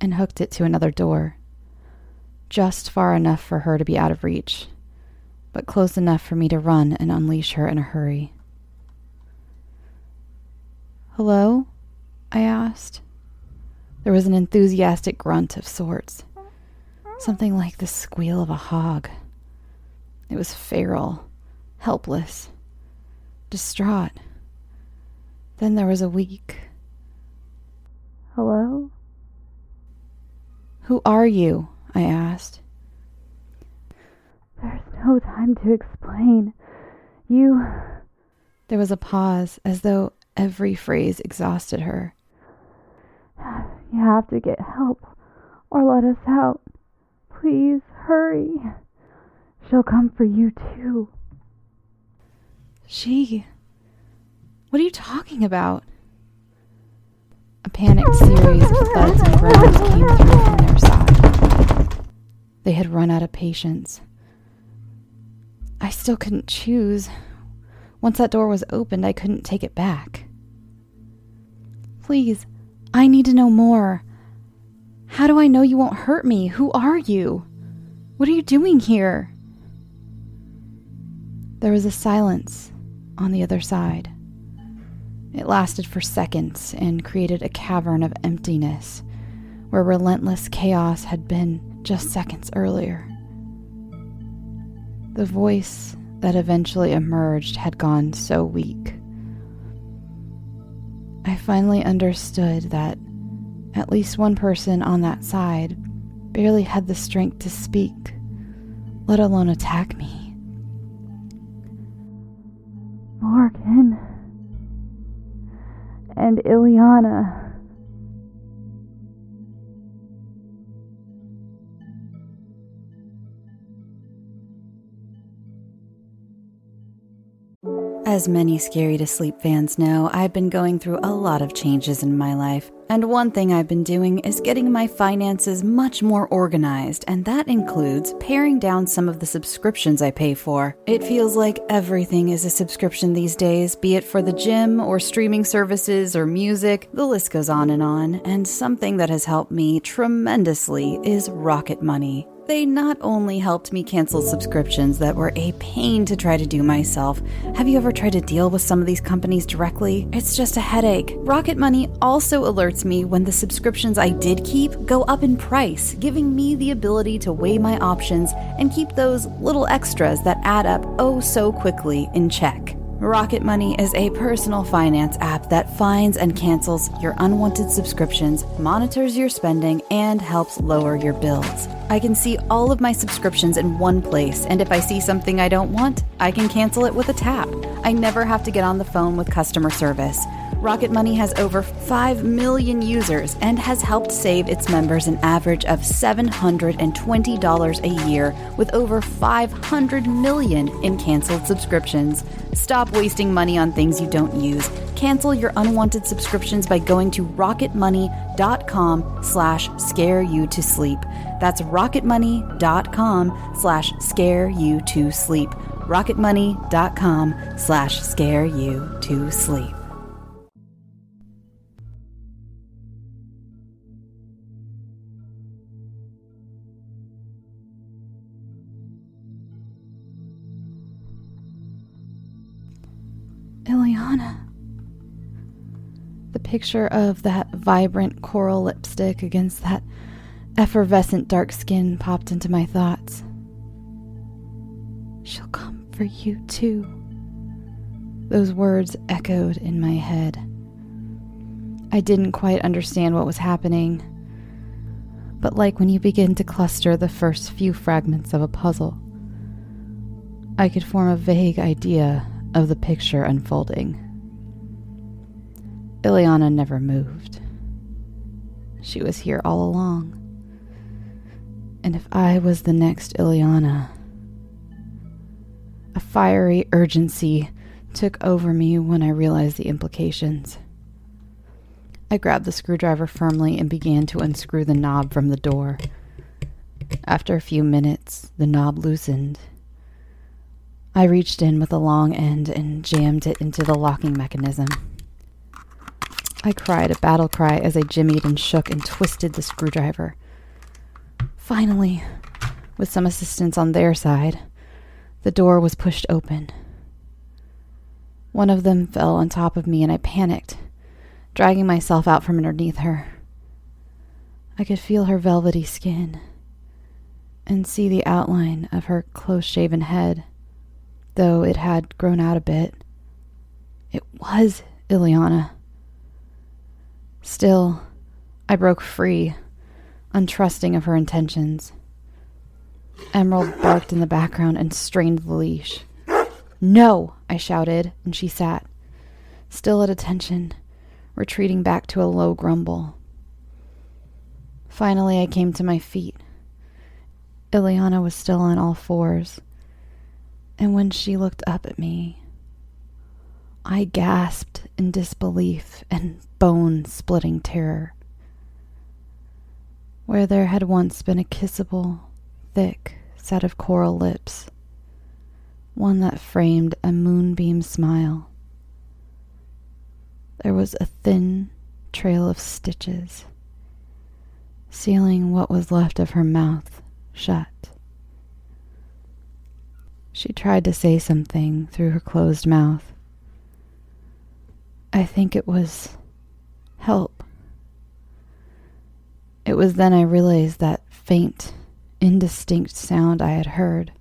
and hooked it to another door, just far enough for her to be out of reach, but close enough for me to run and unleash her in a hurry. Hello? I asked. There was an enthusiastic grunt of sorts, something like the squeal of a hog. It was feral, helpless, distraught. Then there was a weak, hello? Who are you? I asked. There's no time to explain. There was a pause, as though every phrase exhausted her. You have to get help, or let us out. Please, hurry. She'll come for you, too. What are you talking about? A panicked series of thuds and groans came through from their side. They had run out of patience. I still couldn't choose. Once that door was opened, I couldn't take it back. Please, I need to know more. How do I know you won't hurt me? Who are you? What are you doing here? There was a silence on the other side. It lasted for seconds and created a cavern of emptiness where relentless chaos had been just seconds earlier. The voice that eventually emerged had gone so weak. I finally understood that at least one person on that side barely had the strength to speak, let alone attack me. Morgan and Ileana. As many Scary to Sleep fans know, I've been going through a lot of changes in my life. And one thing I've been doing is getting my finances much more organized, and that includes paring down some of the subscriptions I pay for. It feels like everything is a subscription these days, be it for the gym or streaming services or music, the list goes on. And something that has helped me tremendously is Rocket Money. They not only helped me cancel subscriptions that were a pain to try to do myself. Have you ever tried to deal with some of these companies directly? It's just a headache. Rocket Money also alerts me when the subscriptions I did keep go up in price, giving me the ability to weigh my options and keep those little extras that add up oh so quickly in check. Rocket Money is a personal finance app that finds and cancels your unwanted subscriptions, monitors your spending, and helps lower your bills. I can see all of my subscriptions in one place, and if I see something I don't want, I can cancel it with a tap. I never have to get on the phone with customer service. Rocket Money has over 5 million users and has helped save its members an average of $720 a year with over 500 million in canceled subscriptions. Stop wasting money on things you don't use. Cancel your unwanted subscriptions by going to rocketmoney.com/scareyoutosleep. That's rocketmoney.com/scareyoutosleep. rocketmoney.com/scareyoutosleep. Ileana. The picture of that vibrant coral lipstick against that effervescent dark skin popped into my thoughts. She'll come for you too. Those words echoed in my head. I didn't quite understand what was happening, but like when you begin to cluster the first few fragments of a puzzle, I could form a vague idea of the picture unfolding. Ileana never moved. She was here all along. And if I was the next Ileana, a fiery urgency took over me when I realized the implications. I grabbed the screwdriver firmly and began to unscrew the knob from the door. After a few minutes, the knob loosened. I reached in with the long end and jammed it into the locking mechanism. I cried a battle cry as I jimmied and shook and twisted the screwdriver. Finally, with some assistance on their side, the door was pushed open. One of them fell on top of me and I panicked, dragging myself out from underneath her. I could feel her velvety skin and see the outline of her close-shaven head. Though it had grown out a bit. It was Ileana. Still, I broke free, untrusting of her intentions. Emerald barked in the background and strained the leash. "No!" I shouted, and she sat, still at attention, retreating back to a low grumble. Finally, I came to my feet. Ileana was still on all fours. And when she looked up at me, I gasped in disbelief and bone-splitting terror. Where there had once been a kissable, thick set of coral lips, one that framed a moonbeam smile, there was a thin trail of stitches, sealing what was left of her mouth shut. She tried to say something through her closed mouth. I think it was help. It It was then I realized that faint, indistinct sound I had heard,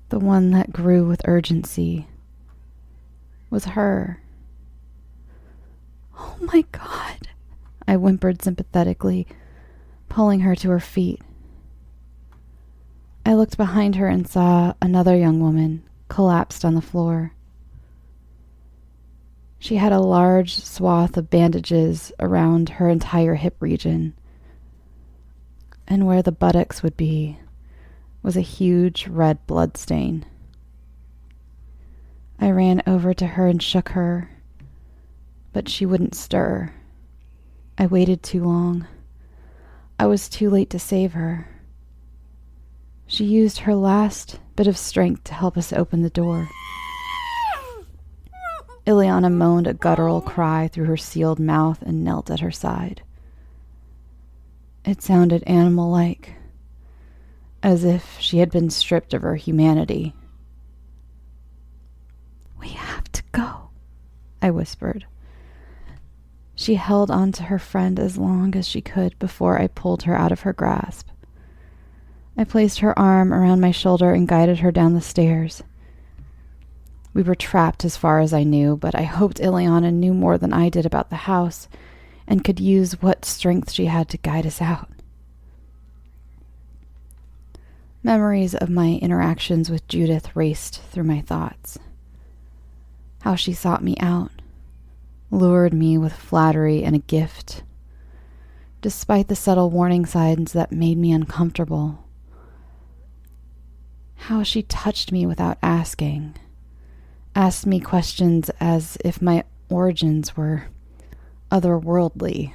the one that grew with urgency, was her. "Oh my God," I whimpered sympathetically, pulling her to her feet. I looked behind her and saw another young woman collapsed on the floor. She had a large swath of bandages around her entire hip region, and where the buttocks would be was a huge red blood stain. I ran over to her and shook her, but she wouldn't stir. I waited too long. I was too late to save her. She used her last bit of strength to help us open the door. Ileana moaned a guttural cry through her sealed mouth and knelt at her side. It sounded animal-like, as if she had been stripped of her humanity. "We have to go," I whispered. She held on to her friend as long as she could before I pulled her out of her grasp. I placed her arm around my shoulder and guided her down the stairs. We were trapped as far as I knew, but I hoped Ileana knew more than I did about the house and could use what strength she had to guide us out. Memories of my interactions with Judith raced through my thoughts. How she sought me out, lured me with flattery and a gift, despite the subtle warning signs that made me uncomfortable. How she touched me without asking, asked me questions as if my origins were otherworldly,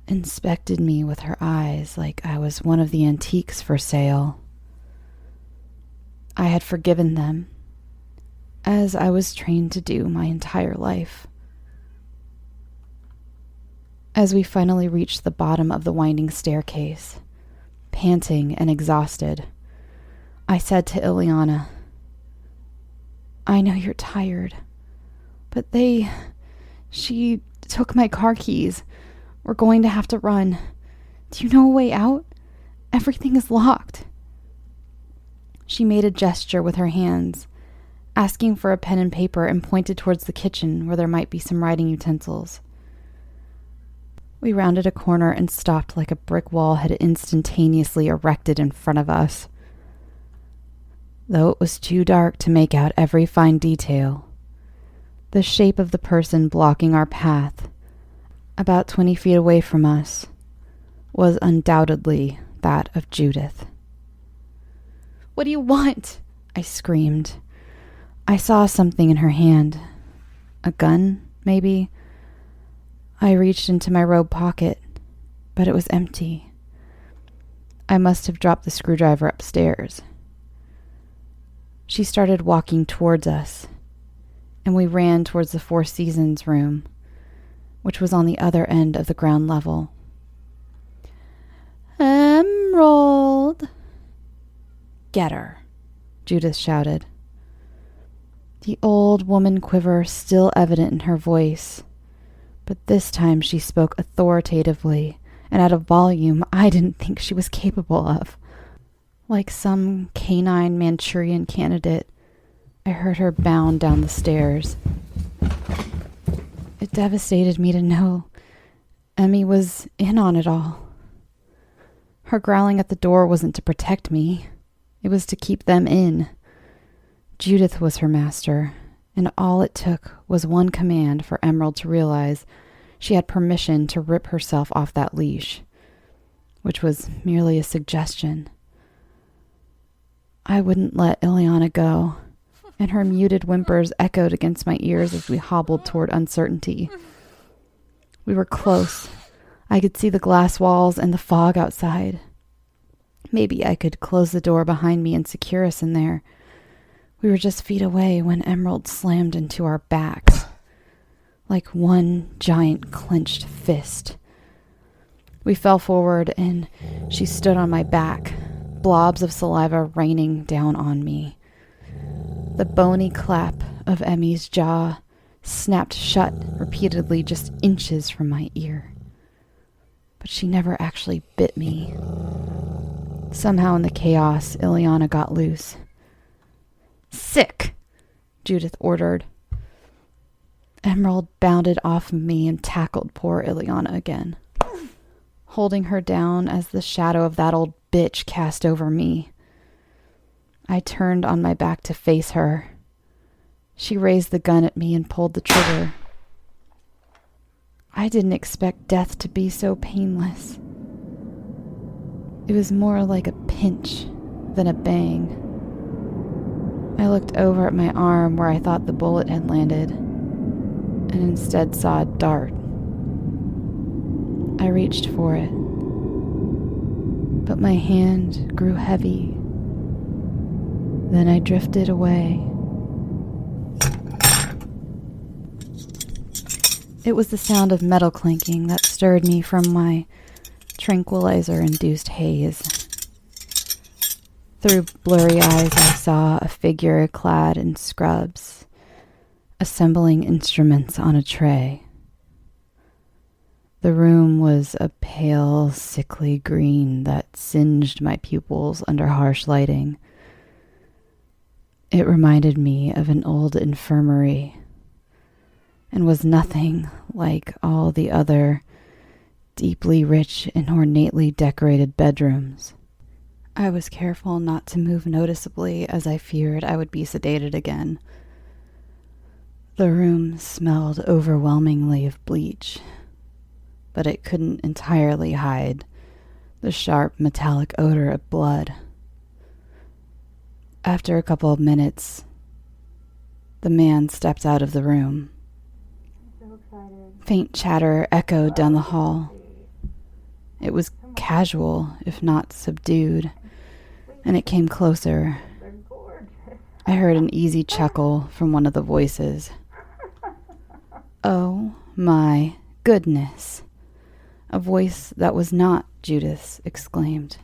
inspected me with her eyes like I was one of the antiques for sale. I had forgiven them, as I was trained to do my entire life. As we finally reached the bottom of the winding staircase, panting and exhausted, I said to Ileana, "I know you're tired, but she took my car keys. We're going to have to run. Do you know a way out? Everything is locked." She made a gesture with her hands, asking for a pen and paper, and pointed towards the kitchen where there might be some writing utensils. We rounded a corner and stopped like a brick wall had instantaneously erected in front of us. Though it was too dark to make out every fine detail, the shape of the person blocking our path, about 20 feet away from us, was undoubtedly that of Judith. "What do you want?" I screamed. I saw something in her hand. A gun, maybe? I reached into my robe pocket, but it was empty. I must have dropped the screwdriver upstairs. She started walking towards us, and we ran towards the Four Seasons room, which was on the other end of the ground level. "Emerald!" "Get her," Judith shouted. The old woman quiver still evident in her voice, but this time she spoke authoritatively and at a volume I didn't think she was capable of. Like some canine Manchurian candidate, I heard her bound down the stairs. It devastated me to know Emmy was in on it all. Her growling at the door wasn't to protect me. It was to keep them in. Judith was her master, and all it took was one command for Emerald to realize she had permission to rip herself off that leash, which was merely a suggestion. I wouldn't let Ileana go, and her muted whimpers echoed against my ears as we hobbled toward uncertainty. We were close. I could see the glass walls and the fog outside. Maybe I could close the door behind me and secure us in there. We were just feet away when Emerald slammed into our backs, like one giant clenched fist. We fell forward, and she stood on my back, blobs of saliva raining down on me. The bony clap of Emmy's jaw snapped shut repeatedly just inches from my ear. but she never actually bit me. Somehow in the chaos, Ileana got loose. "Sick!" Judith ordered. Emerald bounded off of me and tackled poor Ileana again, holding her down as the shadow of that old bitch cast over me. I turned on my back to face her. She raised the gun at me and pulled the trigger. I didn't expect death to be so painless. It was more like a pinch than a bang. I looked over at my arm where I thought the bullet had landed, and instead saw a dart. I reached for it, but my hand grew heavy. Then I drifted away. It was the sound of metal clinking that stirred me from my tranquilizer-induced haze. Through blurry eyes, I saw a figure clad in scrubs, assembling instruments on a tray. The room was a pale, sickly green that singed my pupils under harsh lighting. It reminded me of an old infirmary, and was nothing like all the other deeply rich and ornately decorated bedrooms. I was careful not to move noticeably, as I feared I would be sedated again. The room smelled overwhelmingly of bleach, but it couldn't entirely hide the sharp metallic odor of blood. After a couple of minutes, the man stepped out of the room. Faint chatter echoed down the hall. It was casual, if not subdued, and it came closer. I heard an easy chuckle from one of the voices. "Oh my goodness!" A voice that was not Judith's exclaimed.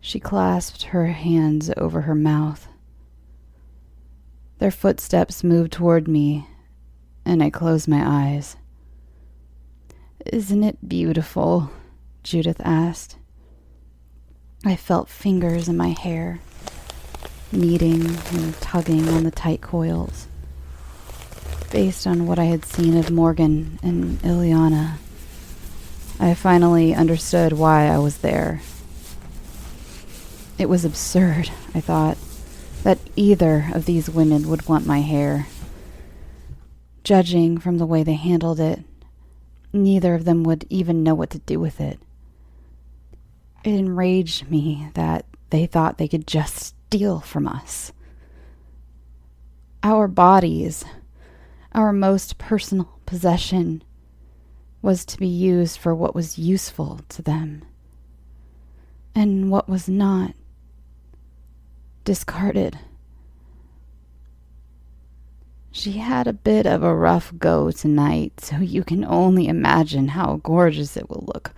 She clasped her hands over her mouth. Their footsteps moved toward me, and I closed my eyes. "Isn't it beautiful?" Judith asked. I felt fingers in my hair, kneading and tugging on the tight coils. Based on what I had seen of Morgan and Ileana, I finally understood why I was there. It was absurd, I thought, that either of these women would want my hair. Judging from the way they handled it, neither of them would even know what to do with it. It enraged me that they thought they could just steal from us. Our bodies, our most personal possession, was to be used for what was useful to them, and what was not, discarded. She had a bit of a rough go tonight, so you can only imagine how gorgeous it will look,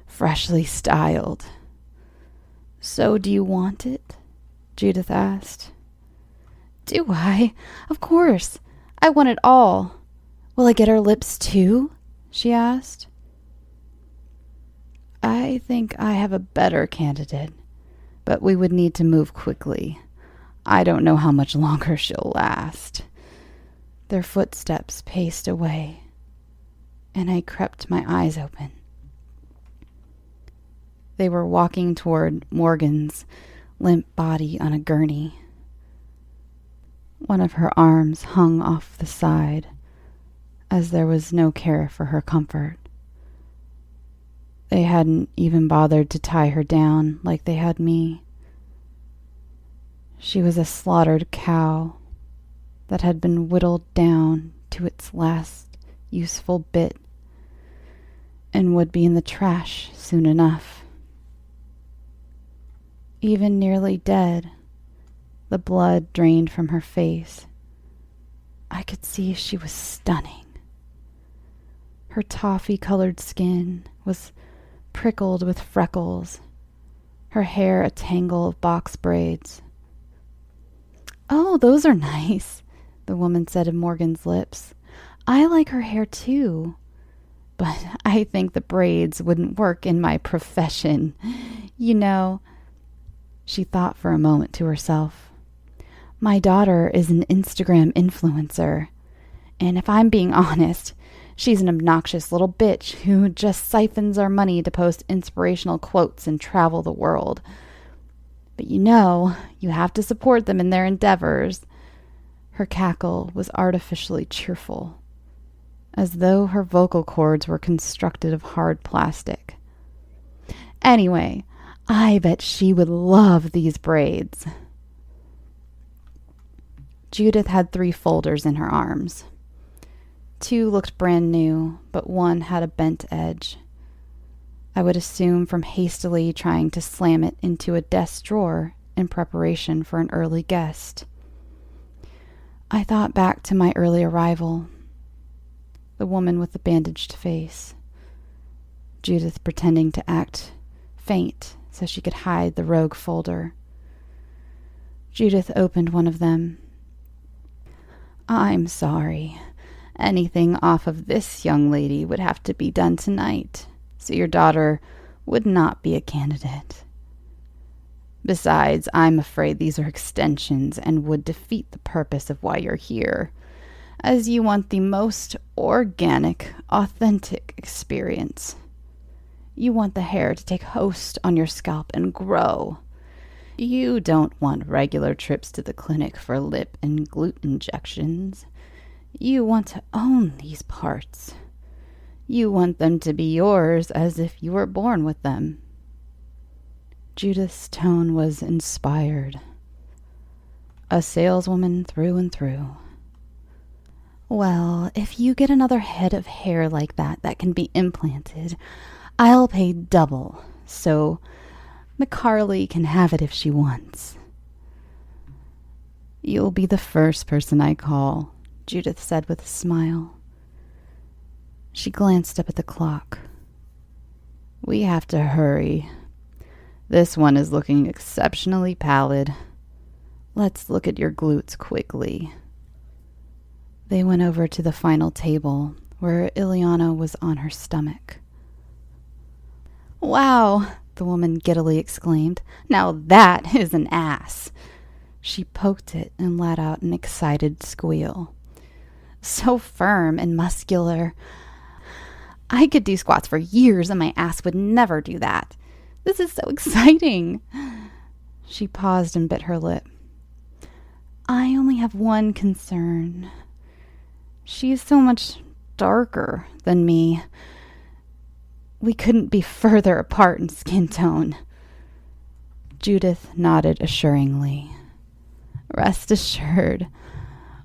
freshly styled. "So do you want it?" Judith asked. "Do I? Of course. I want it all. Will I get her lips too?" she asked. "I think I have a better candidate, but we would need to move quickly. I don't know how much longer she'll last." Their footsteps paced away, and I crept my eyes open. They were walking toward Morgan's limp body on a gurney. One of her arms hung off the side, as there was no care for her comfort. They hadn't even bothered to tie her down like they had me. She was a slaughtered cow that had been whittled down to its last useful bit and would be in the trash soon enough. Even nearly dead, the blood drained from her face, I could see she was stunning. Her toffee-colored skin was prickled with freckles, her hair a tangle of box braids. "Oh, those are nice," the woman said of Morgan's lips. "I like her hair too. but I think the braids wouldn't work in my profession. You know, she thought for a moment to herself. My daughter is an Instagram influencer, and if I'm being honest, she's an obnoxious little bitch who just siphons our money to post inspirational quotes and travel the world. But you know, you have to support them in their endeavors. Her cackle was artificially cheerful, as though her vocal cords were constructed of hard plastic. Anyway, I bet she would love these braids. Judith had 3 folders in her arms. 2 looked brand new, but one had a bent edge. I would assume from hastily trying to slam it into a desk drawer in preparation for an early guest. I thought back to my early arrival. The woman with the bandaged face. Judith pretending to act faint so she could hide the rogue folder. Judith opened one of them. I'm sorry. Anything off of this young lady would have to be done tonight, so your daughter would not be a candidate. Besides, I'm afraid these are extensions and would defeat the purpose of why you're here, as you want the most organic, authentic experience. You want the hair to take host on your scalp and grow. You don't want regular trips to the clinic for lip and glute injections. You want to own these parts. You want them to be yours as if you were born with them. Judith's tone was inspired. A saleswoman through and through. Well, if you get another head of hair like that can be implanted, I'll pay double, so McCarley can have it if she wants. You'll be the first person I call, Judith said with a smile. She glanced up at the clock. We have to hurry. This one is looking exceptionally pallid. Let's look at your glutes quickly. They went over to the final table, where Ileana was on her stomach. Wow, the woman giddily exclaimed. Now that is an ass. She poked it and let out an excited squeal. So firm and muscular. I could do squats for years and my ass would never do that. This is so exciting. She paused and bit her lip. I only have one concern. She is so much darker than me. We couldn't be further apart in skin tone. Judith nodded assuringly. Rest assured,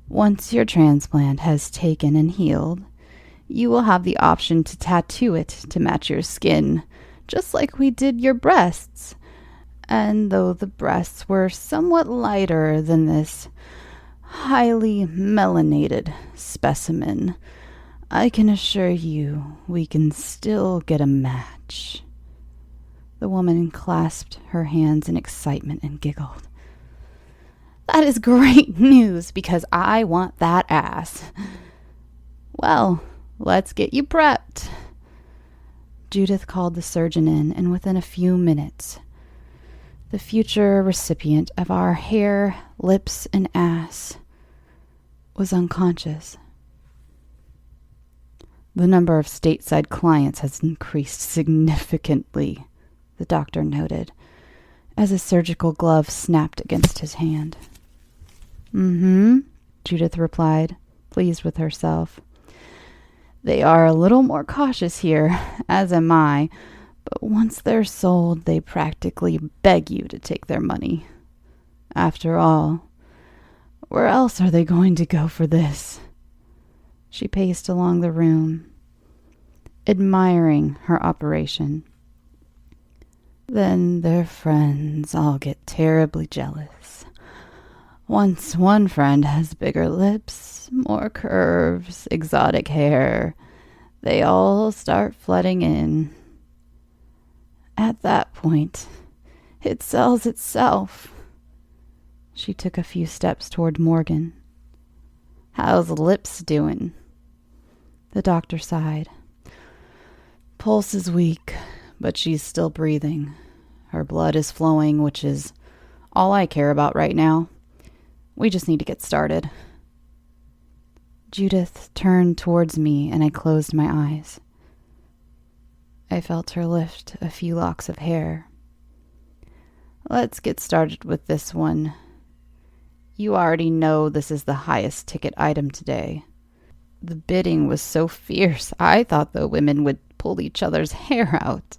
once your transplant has taken and healed, you will have the option to tattoo it to match your skin, just like we did your breasts. And though the breasts were somewhat lighter than this highly melanated specimen, I can assure you we can still get a match. The woman clasped her hands in excitement and giggled. That is great news because I want that ass. Well, let's get you prepped. Judith called the surgeon in, and within a few minutes, the future recipient of our hair, lips, and ass was unconscious. The number of stateside clients has increased significantly, the doctor noted, as a surgical glove snapped against his hand. Judith replied, pleased with herself. They are a little more cautious here, as am I, but once they're sold, they practically beg you to take their money. After all, where else are they going to go for this? She paced along the room, admiring her operation. Then their friends all get terribly jealous. Once one friend has bigger lips, more curves, exotic hair, they all start flooding in. At that point, it sells itself. She took a few steps toward Morgan. How's Lips doing? The doctor sighed. pulse is weak, but she's still breathing. Her blood is flowing, which is all I care about right now. We just need to get started. Judith turned towards me and I closed my eyes. I felt her lift a few locks of hair. Let's get started with this one. You already know this is the highest ticket item today. The bidding was so fierce, I thought the women would pull each other's hair out.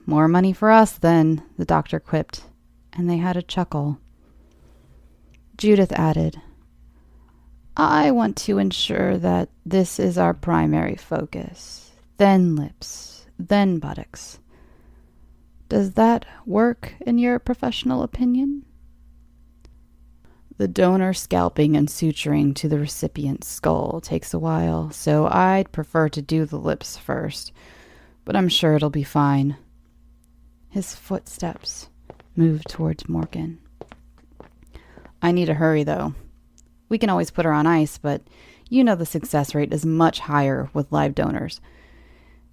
More money for us, then, the doctor quipped, and they had a chuckle. Judith added, I want to ensure that this is our primary focus, then lips, then buttocks. Does that work in your professional opinion? The donor scalping and suturing to the recipient's skull takes a while, so I'd prefer to do the lips first, but I'm sure it'll be fine. His footsteps moved towards Morgan. I need to hurry, though. We can always put her on ice, but you know the success rate is much higher with live donors.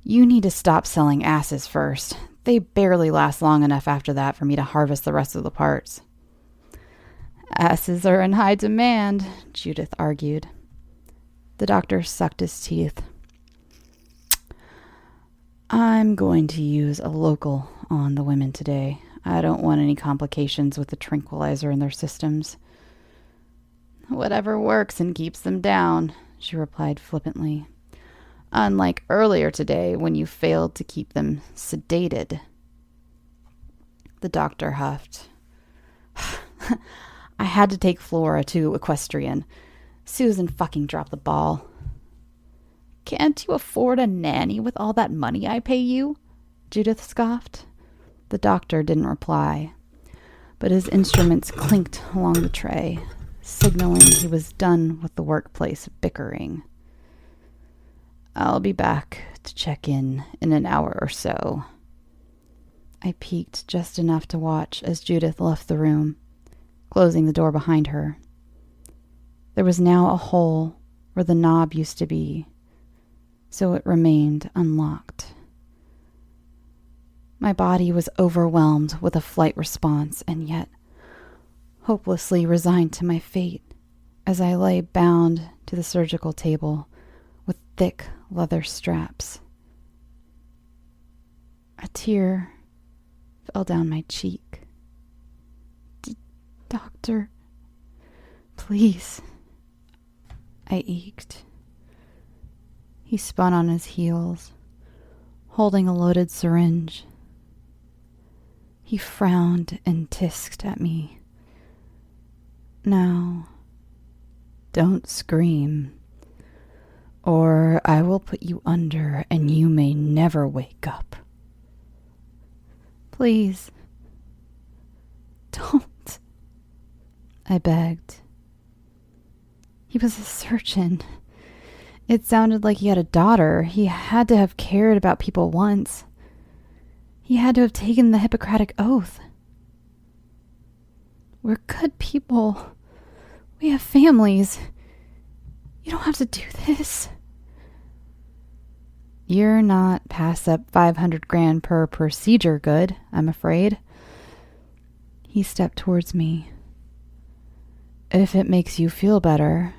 You need to stop selling asses first. They barely last long enough after that for me to harvest the rest of the parts. Asses are in high demand, Judith argued. The doctor sucked his teeth. I'm going to use a local on the women today. I don't want any complications with the tranquilizer in their systems. Whatever works and keeps them down, she replied flippantly. Unlike earlier today when you failed to keep them sedated. The doctor huffed. I had to take Flora to Equestrian. Susan fucking dropped the ball. Can't you afford a nanny with all that money I pay you? Judith scoffed. The doctor didn't reply, but his instruments clinked along the tray, signaling he was done with the workplace bickering. I'll be back to check in an hour or so. I peeked just enough to watch as Judith left the room, closing the door behind her. There was now a hole where the knob used to be, so it remained unlocked. My body was overwhelmed with a flight response, and yet hopelessly resigned to my fate as I lay bound to the surgical table with thick leather straps. A tear fell down my cheek. Doctor, please, I ached. He spun on his heels, holding a loaded syringe. He frowned and tisked at me. Now, don't scream, or I will put you under and you may never wake up. Please, don't, I begged. He was a surgeon. It sounded like he had a daughter. He had to have cared about people once. He had to have taken the Hippocratic Oath. We're good people. We have families. You don't have to do this. You're not pass up $500,000 per procedure good, I'm afraid. He stepped towards me. If it makes you feel better,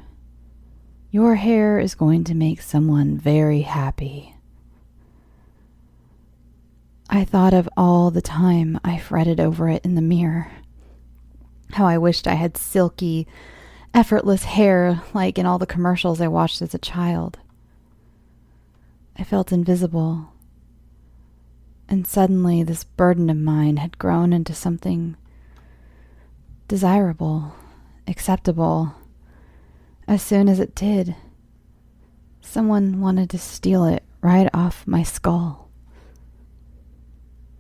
your hair is going to make someone very happy. I thought of all the time I fretted over it in the mirror. How I wished I had silky, effortless hair like in all the commercials I watched as a child. I felt invisible, and suddenly this burden of mine had grown into something desirable, acceptable. As soon as it did, someone wanted to steal it right off my skull.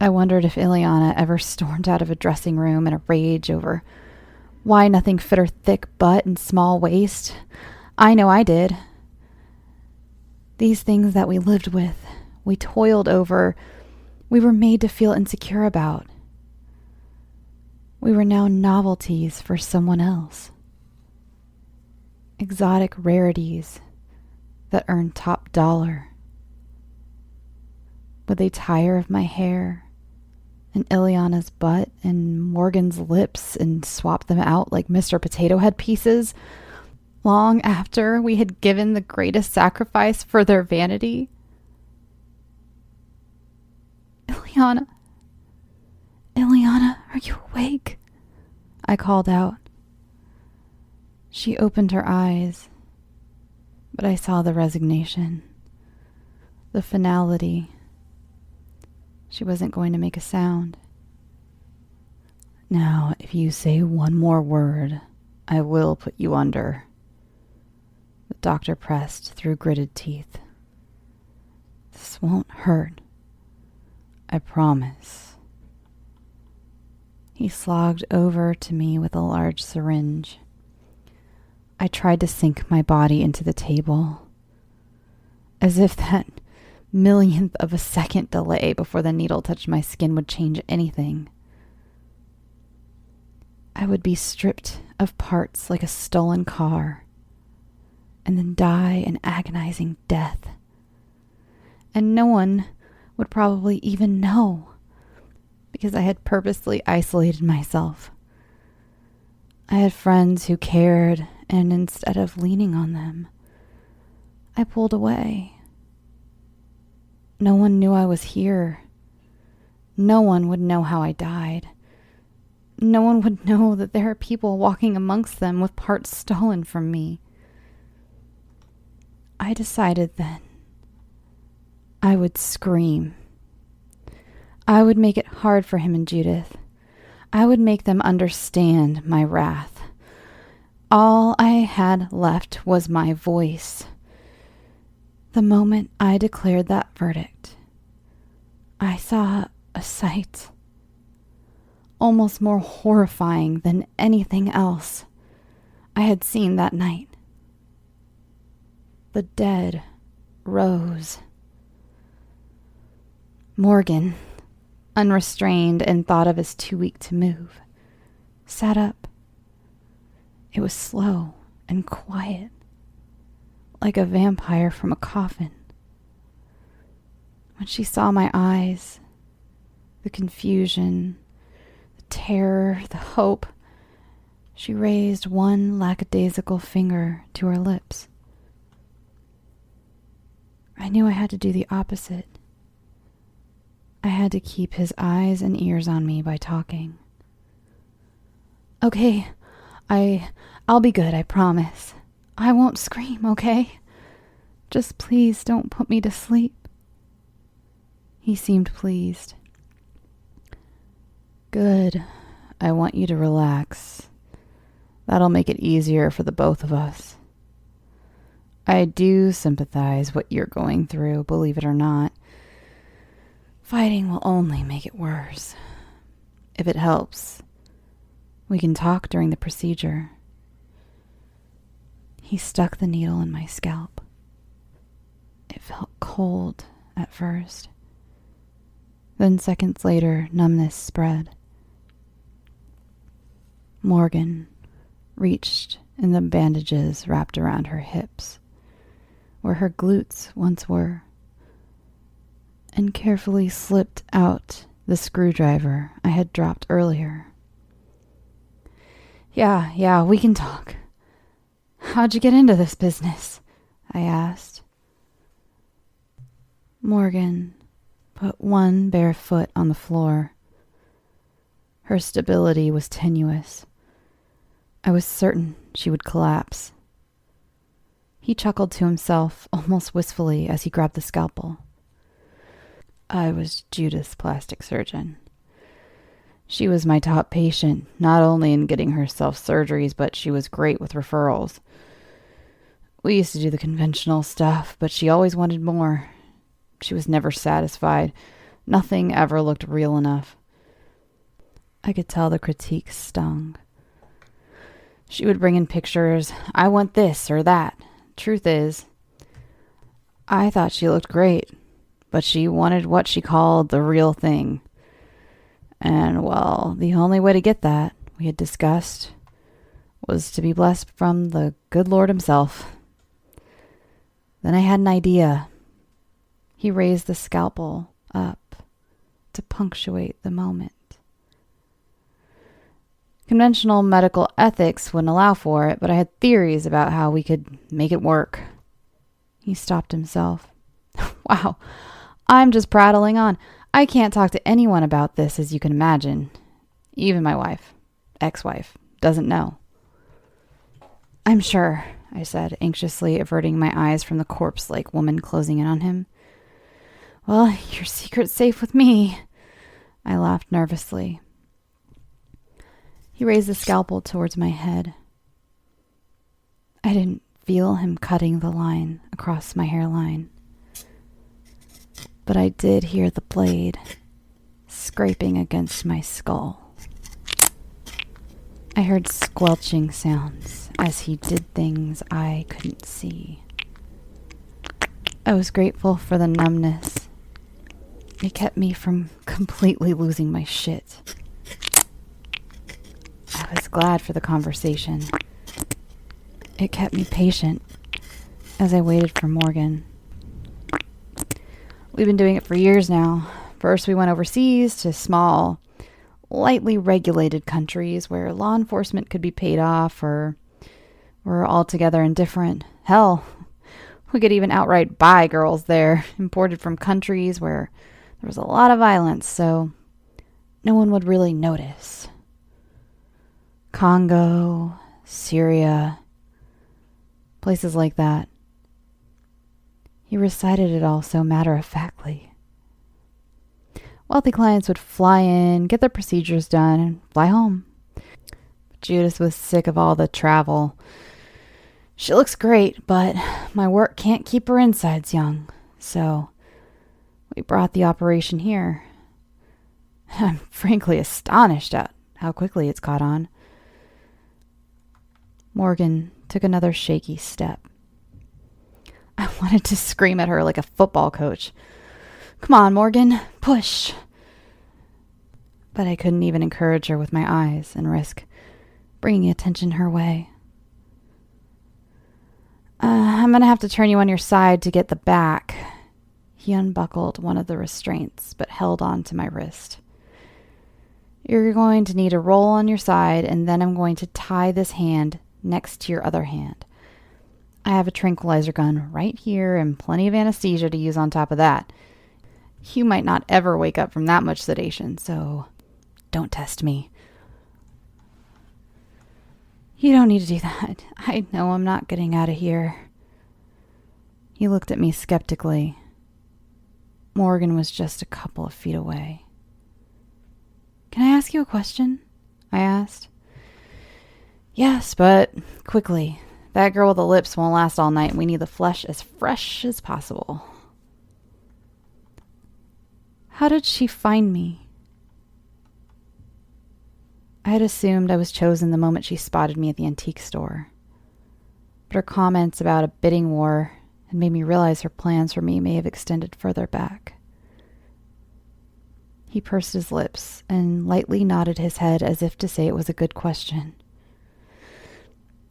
I wondered if Ileana ever stormed out of a dressing room in a rage over why nothing fit her thick butt and small waist. I know I did. These things that we lived with, we toiled over, we were made to feel insecure about. We were now novelties for someone else. Exotic rarities that earned top dollar. Would they tire of my hair and Ileana's butt and Morgan's lips and swap them out like Mr. Potato Head pieces long after we had given the greatest sacrifice for their vanity? Ileana, are you awake? I called out. She opened her eyes, but I saw the resignation, the finality. She wasn't going to make a sound. Now, if you say one more word, I will put you under. The doctor pressed through gritted teeth. This won't hurt. I promise. He slogged over to me with a large syringe. I tried to sink my body into the table, as if that millionth of a second delay before the needle touched my skin would change anything. I would be stripped of parts like a stolen car, and then die an agonizing death. And no one would probably even know, because I had purposely isolated myself. I had friends who cared, and instead of leaning on them, I pulled away. No one knew I was here. No one would know how I died. No one would know that there are people walking amongst them with parts stolen from me. I decided then I would scream. I would make it hard for him and Judith. I would make them understand my wrath. All I had left was my voice. The moment I declared that verdict, I saw a sight almost more horrifying than anything else I had seen that night. The dead rose. Morgan, unrestrained and thought of as too weak to move, sat up. It was slow and quiet, like a vampire from a coffin. When she saw my eyes, the confusion, the terror, the hope, she raised one lackadaisical finger to her lips. I knew I had to do the opposite. I had to keep his eyes and ears on me by talking. Okay, I'll be good, I promise. I won't scream, okay? Just please don't put me to sleep. He seemed pleased. Good. I want you to relax. That'll make it easier for the both of us. I do sympathize what you're going through, believe it or not. Fighting will only make it worse. If it helps, we can talk during the procedure. He stuck the needle in my scalp. It felt cold at first. Then seconds later, numbness spread. Morgan reached in the bandages wrapped around her hips, where her glutes once were, and carefully slipped out the screwdriver I had dropped earlier. Yeah, we can talk. How'd you get into this business? I asked. Morgan put one bare foot on the floor. Her stability was tenuous. I was certain she would collapse. He chuckled to himself, almost wistfully, as he grabbed the scalpel. I was Judith's plastic surgeon. She was my top patient, not only in getting herself surgeries, but she was great with referrals. We used to do the conventional stuff, but she always wanted more. She was never satisfied. Nothing ever looked real enough. I could tell the critiques stung. She would bring in pictures. I want this or that. Truth is, I thought she looked great, but she wanted what she called the real thing. And, well, the only way to get that, we had discussed, was to be blessed from the good Lord himself. Then I had an idea. He raised the scalpel up to punctuate the moment. Conventional medical ethics wouldn't allow for it, but I had theories about how we could make it work. He stopped himself. Wow, I'm just prattling on. I can't talk to anyone about this, as you can imagine. Even my wife, ex-wife, doesn't know. I'm sure, I said, anxiously averting my eyes from the corpse-like woman closing in on him. Well, your secret's safe with me. I laughed nervously. He raised the scalpel towards my head. I didn't feel him cutting the line across my hairline, but I did hear the blade scraping against my skull. I heard squelching sounds as he did things I couldn't see. I was grateful for the numbness. It kept me from completely losing my shit. I was glad for the conversation. It kept me patient as I waited for Morgan. We've been doing it for years now. First, we went overseas to small, lightly regulated countries where law enforcement could be paid off or were altogether indifferent. Hell, we could even outright buy girls there, imported from countries where there was a lot of violence, so no one would really notice. Congo, Syria, places like that. He recited it all so matter-of-factly. Wealthy clients would fly in, get their procedures done, and fly home. Judith was sick of all the travel. She looks great, but my work can't keep her insides young, so we brought the operation here. I'm frankly astonished at how quickly it's caught on. Morgan took another shaky step. I wanted to scream at her like a football coach. Come on, Morgan, push. But I couldn't even encourage her with my eyes and risk bringing attention her way. I'm going to have to turn you on your side to get the back. He unbuckled one of the restraints, but held on to my wrist. You're going to need a roll on your side, and then I'm going to tie this hand next to your other hand. I have a tranquilizer gun right here and plenty of anesthesia to use on top of that. You might not ever wake up from that much sedation, so don't test me. You don't need to do that. I know I'm not getting out of here. He looked at me skeptically. Morgan was just a couple of feet away. Can I ask you a question? I asked. Yes, but quickly. That girl with the lips won't last all night. We need the flesh as fresh as possible. How did she find me? I had assumed I was chosen the moment she spotted me at the antique store. But her comments about a bidding war had made me realize her plans for me may have extended further back. He pursed his lips and lightly nodded his head as if to say it was a good question.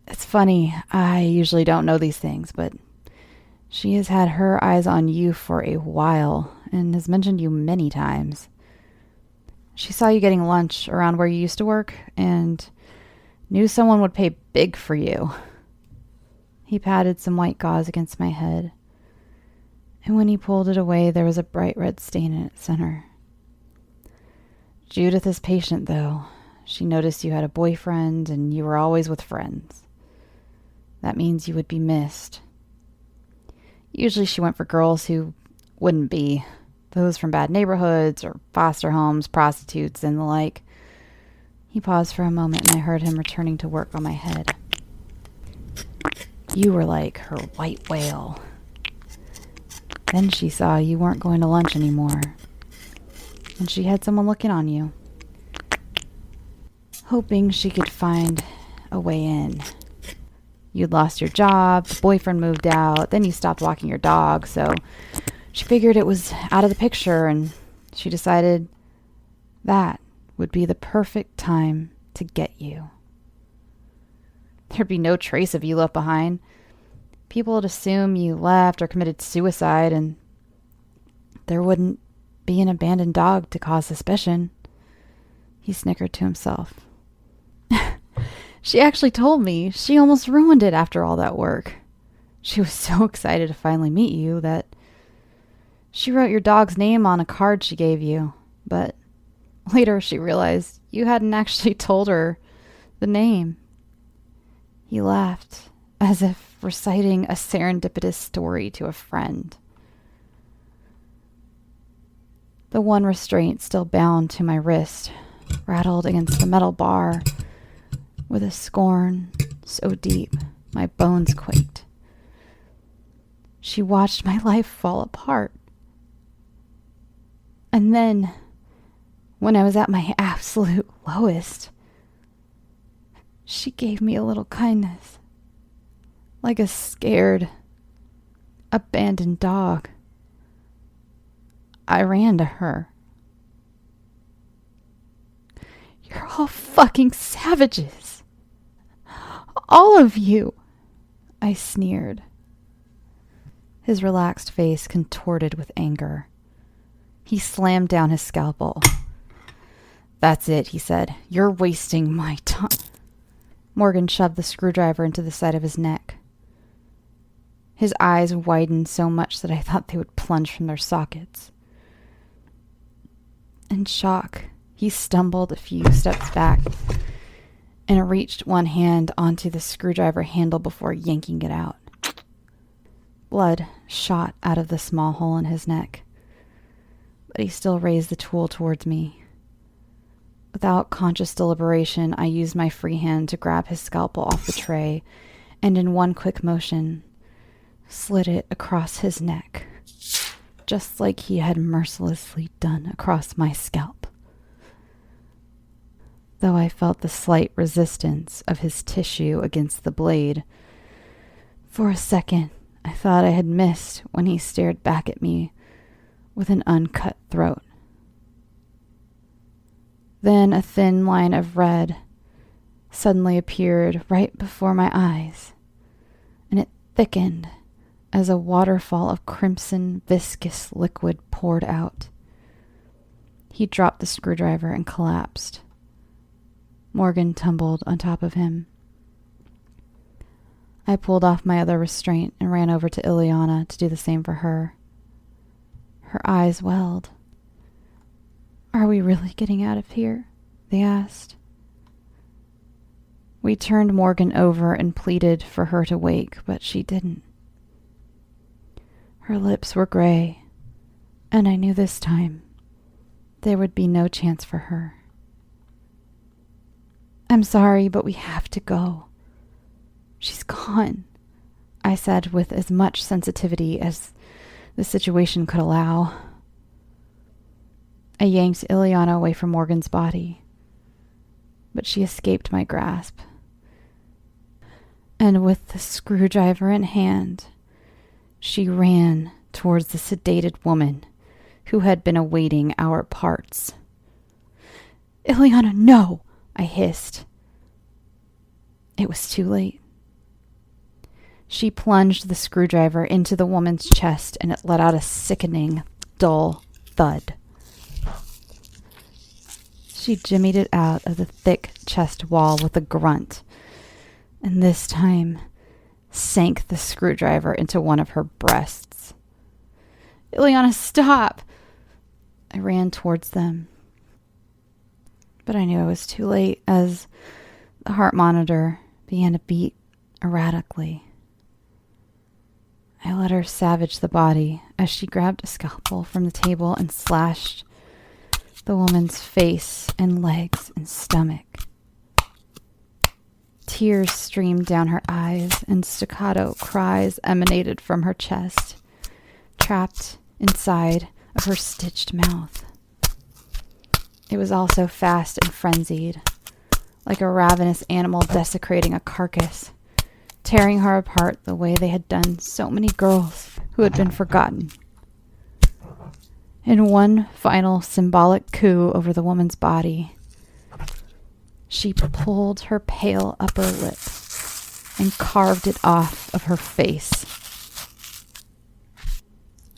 It's funny, I usually don't know these things, but she has had her eyes on you for a while and has mentioned you many times. She saw you getting lunch around where you used to work and knew someone would pay big for you. He patted some white gauze against my head, and when he pulled it away, there was a bright red stain in its center. Judith is patient, though. She noticed you had a boyfriend and you were always with friends. That means you would be missed. Usually she went for girls who wouldn't be, those from bad neighborhoods or foster homes, prostitutes, and the like. He paused for a moment and I heard him returning to work on my head. You were like her white whale. Then she saw you weren't going to lunch anymore, and she had someone looking on you, hoping she could find a way in. You'd lost your job, the boyfriend moved out, then you stopped walking your dog, so she figured it was out of the picture, and she decided that would be the perfect time to get you. There'd be no trace of you left behind. People would assume you left or committed suicide, and there wouldn't be an abandoned dog to cause suspicion. He snickered to himself. She actually told me she almost ruined it after all that work. She was so excited to finally meet you that she wrote your dog's name on a card she gave you, but later she realized you hadn't actually told her the name. He laughed, as if reciting a serendipitous story to a friend. The one restraint still bound to my wrist rattled against the metal bar with a scorn so deep my bones quaked. She watched my life fall apart. And then, when I was at my absolute lowest, she gave me a little kindness, like a scared, abandoned dog. I ran to her. You're all fucking savages. All of you, I sneered. His relaxed face contorted with anger. He slammed down his scalpel. That's it, he said. You're wasting my time. Morgan shoved the screwdriver into the side of his neck. His eyes widened so much that I thought they would plunge from their sockets. In shock, he stumbled a few steps back and reached one hand onto the screwdriver handle before yanking it out. Blood shot out of the small hole in his neck, but he still raised the tool towards me. Without conscious deliberation, I used my free hand to grab his scalpel off the tray and in one quick motion, slid it across his neck, just like he had mercilessly done across my scalp. Though I felt the slight resistance of his tissue against the blade, for a second I thought I had missed when he stared back at me with an uncut throat. Then a thin line of red suddenly appeared right before my eyes, and it thickened as a waterfall of crimson, viscous liquid poured out. He dropped the screwdriver and collapsed. Morgan tumbled on top of him. I pulled off my other restraint and ran over to Ileana to do the same for her. Her eyes welled. Are we really getting out of here? They asked. We turned Morgan over and pleaded for her to wake, but she didn't. Her lips were gray, and I knew this time there would be no chance for her. I'm sorry, but we have to go. She's gone, I said with as much sensitivity as the situation could allow. I yanked Ileana away from Morgan's body, but she escaped my grasp. And with the screwdriver in hand, she ran towards the sedated woman who had been awaiting our parts. Ileana, no! I hissed. It was too late. She plunged the screwdriver into the woman's chest, and it let out a sickening, dull thud. She jimmied it out of the thick chest wall with a grunt, and this time sank the screwdriver into one of her breasts. Ileana, stop! I ran towards them, but I knew I was too late as the heart monitor began to beat erratically. I let her savage the body as she grabbed a scalpel from the table and slashed the woman's face and legs and stomach. Tears streamed down her eyes and staccato cries emanated from her chest, trapped inside of her stitched mouth. It was all so fast and frenzied, like a ravenous animal desecrating a carcass, tearing her apart the way they had done so many girls who had been forgotten. In one final symbolic coup over the woman's body, she pulled her pale upper lip and carved it off of her face.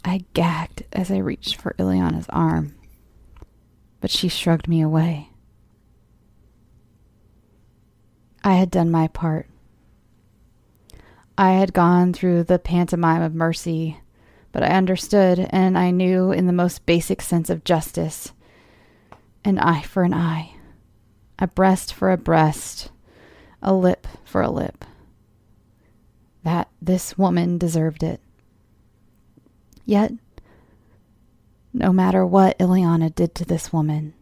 I I gagged as I reached for Ileana's arm, but she shrugged me away. I had done my part. I had gone through the pantomime of mercy, but I understood, and I knew in the most basic sense of justice, an eye for an eye, a breast for a breast, a lip for a lip, that this woman deserved it. Yet, no matter what Ileana did to this woman,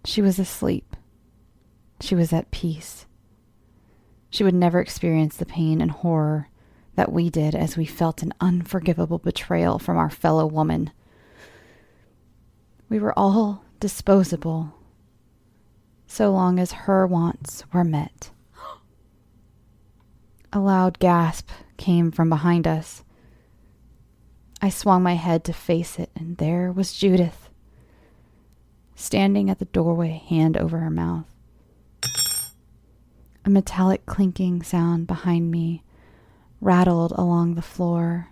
she was asleep. She was at peace. She would never experience the pain and horror that we did as we felt an unforgivable betrayal from our fellow woman. We were all disposable, so long as her wants were met. A loud gasp came from behind us. I swung my head to face it, and there was Judith, standing at the doorway, hand over her mouth. A metallic clinking sound behind me rattled along the floor,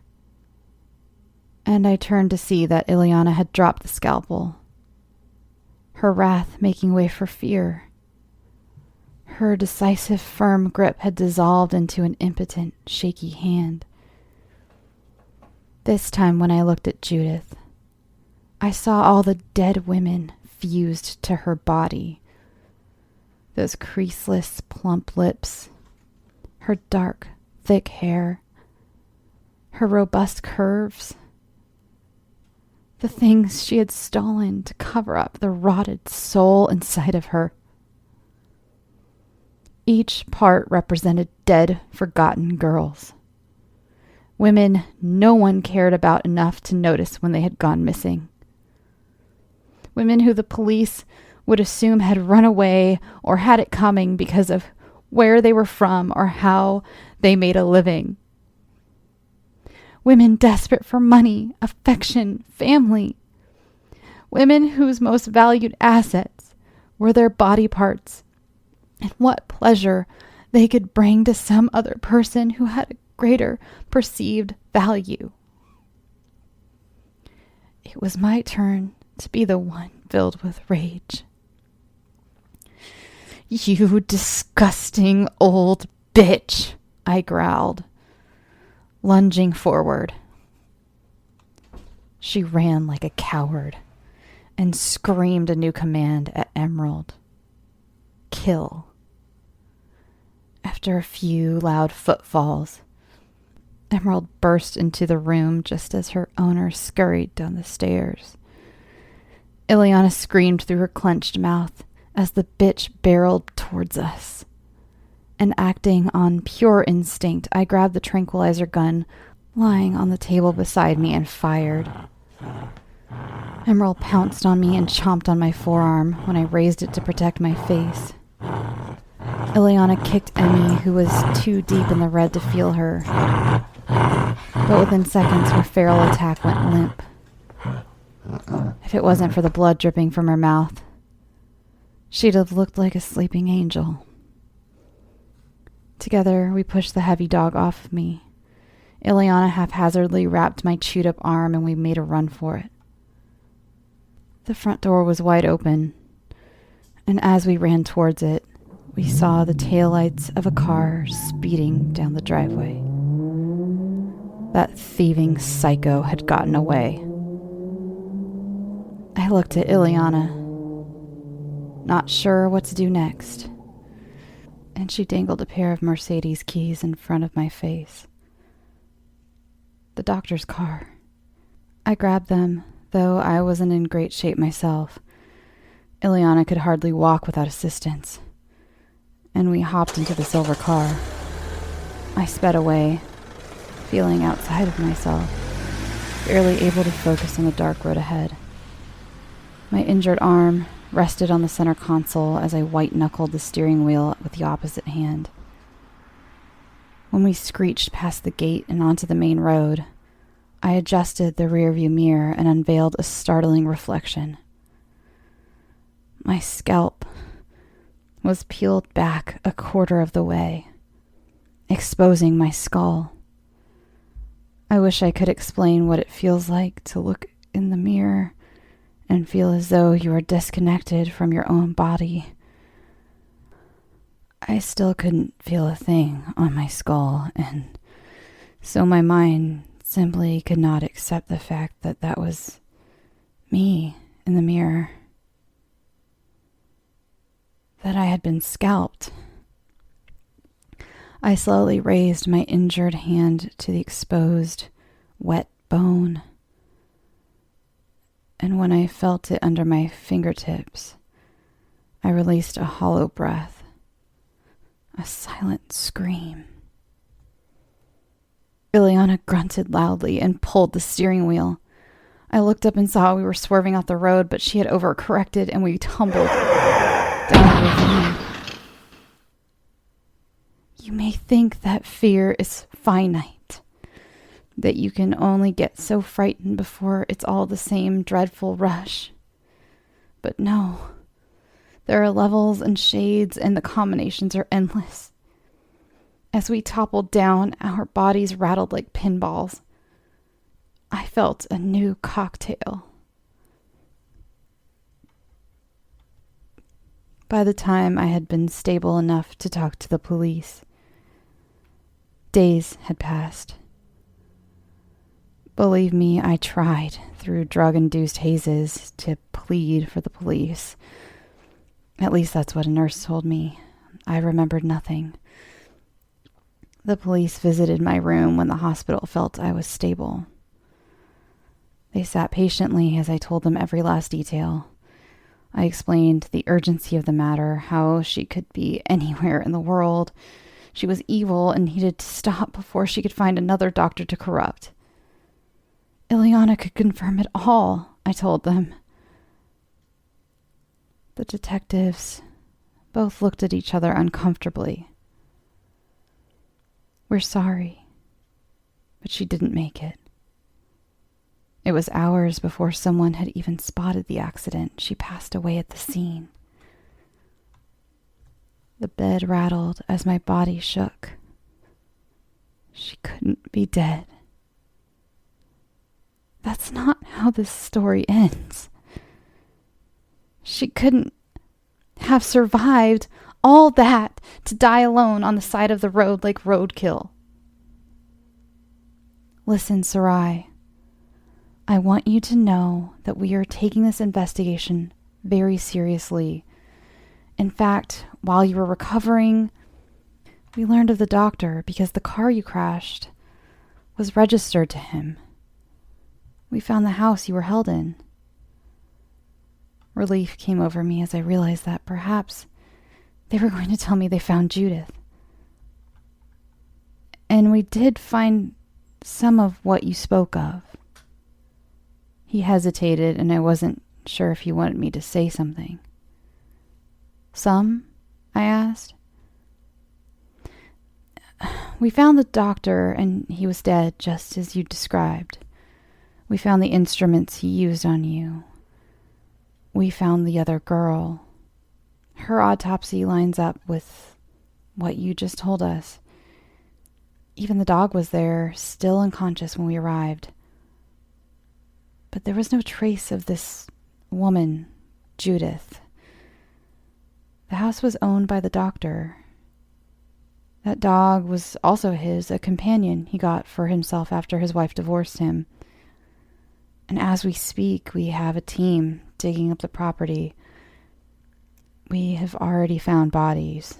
and I turned to see that Ileana had dropped the scalpel, her wrath making way for fear. Her decisive, firm grip had dissolved into an impotent, shaky hand. This time when I looked at Judith, I saw all the dead women fused to her body. Those creaseless, plump lips, her dark, thick hair, her robust curves, the things she had stolen to cover up the rotted soul inside of her. Each part represented dead, forgotten girls. Women no one cared about enough to notice when they had gone missing. Women who the police would assume had run away or had it coming because of where they were from or how they made a living. Women desperate for money, affection, family. Women whose most valued assets were their body parts and what pleasure they could bring to some other person who had a greater perceived value. It was my turn to be the one filled with rage. "You disgusting old bitch," I growled, lunging forward. She ran like a coward and screamed a new command at Emerald. Kill. After a few loud footfalls, Emerald burst into the room just as her owner scurried down the stairs. Ileana screamed through her clenched mouth as the bitch barreled towards us. And acting on pure instinct, I grabbed the tranquilizer gun lying on the table beside me and fired. Emerald pounced on me and chomped on my forearm when I raised it to protect my face. Ileana kicked Emmy, who was too deep in the red to feel her. But within seconds, her feral attack went limp. If it wasn't for the blood dripping from her mouth, she'd have looked like a sleeping angel. Together, we pushed the heavy dog off of me. Ileana haphazardly wrapped my chewed-up arm, and we made a run for it. The front door was wide open, and as we ran towards it, we saw the taillights of a car speeding down the driveway. That thieving psycho had gotten away. I looked at Ileana, not sure what to do next, and she dangled a pair of Mercedes keys in front of my face. The doctor's car. I grabbed them, though I wasn't in great shape myself. Ileana could hardly walk without assistance, and we hopped into the silver car. I sped away, feeling outside of myself, barely able to focus on the dark road ahead. My injured arm rested on the center console as I white-knuckled the steering wheel with the opposite hand. When we screeched past the gate and onto the main road, I adjusted the rearview mirror and unveiled a startling reflection. My scalp was peeled back a quarter of the way, exposing my skull. I wish I could explain what it feels like to look in the mirror and feel as though you are disconnected from your own body. I still couldn't feel a thing on my skull, and so my mind simply could not accept the fact that that was me in the mirror. That I had been scalped. I slowly raised my injured hand to the exposed, wet bone. And when I felt it under my fingertips, I released a hollow breath, a silent scream. Ileana grunted loudly and pulled the steering wheel. I looked up and saw we were swerving off the road, but she had overcorrected and we tumbled down a ravine. You may think that fear is finite, that you can only get so frightened before it's all the same dreadful rush. But no, there are levels and shades, and the combinations are endless. As we toppled down, our bodies rattled like pinballs. I felt a new cocktail. By the time I had been stable enough to talk to the police, days had passed. Believe me, I tried through drug-induced hazes to plead for the police. At least that's what a nurse told me. I remembered nothing. The police visited my room when the hospital felt I was stable. They sat patiently as I told them every last detail. I explained the urgency of the matter, how she could be anywhere in the world. She was evil and needed to stop before she could find another doctor to corrupt. Ileana could confirm it all, I told them. The detectives both looked at each other uncomfortably. We're sorry, but she didn't make it. It was hours before someone had even spotted the accident. She passed away at the scene. The bed rattled as my body shook. She couldn't be dead. That's not how this story ends. She couldn't have survived all that to die alone on the side of the road like roadkill. Listen, Sarai. I want you to know that we are taking this investigation very seriously. In fact, while you were recovering, we learned of the doctor because the car you crashed was registered to him. We found the house you were held in. Relief came over me as I realized that perhaps they were going to tell me they found Judith. And we did find some of what you spoke of. He hesitated, and I wasn't sure if he wanted me to say something. Some? I asked. We found the doctor, and he was dead, just as you described. We found the instruments he used on you. We found the other girl. Her autopsy lines up with what you just told us. Even the dog was there, still unconscious when we arrived. But there was no trace of this woman, Judith. The house was owned by the doctor. That dog was also his, a companion he got for himself after his wife divorced him. And as we speak, we have a team digging up the property. We have already found bodies.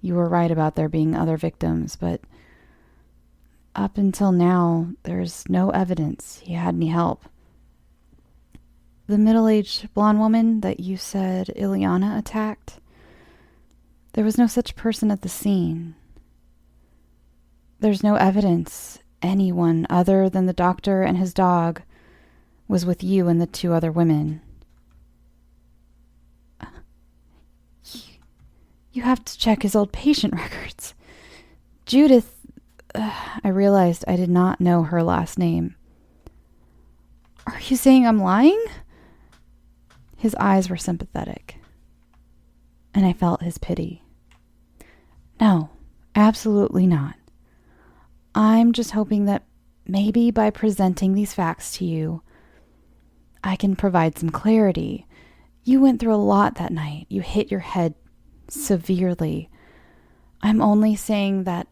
You were right about there being other victims, but up until now, there's no evidence he had any help. The middle-aged blonde woman that you said Ileana attacked, there was no such person at the scene. There's no evidence anyone other than the doctor and his dog was with you and the two other women. You have to check his old patient records. Judith, I realized I did not know her last name. Are you saying I'm lying? His eyes were sympathetic, and I felt his pity. No, absolutely not. I'm just hoping that maybe by presenting these facts to you, I can provide some clarity. You went through a lot that night. You hit your head severely. I'm only saying that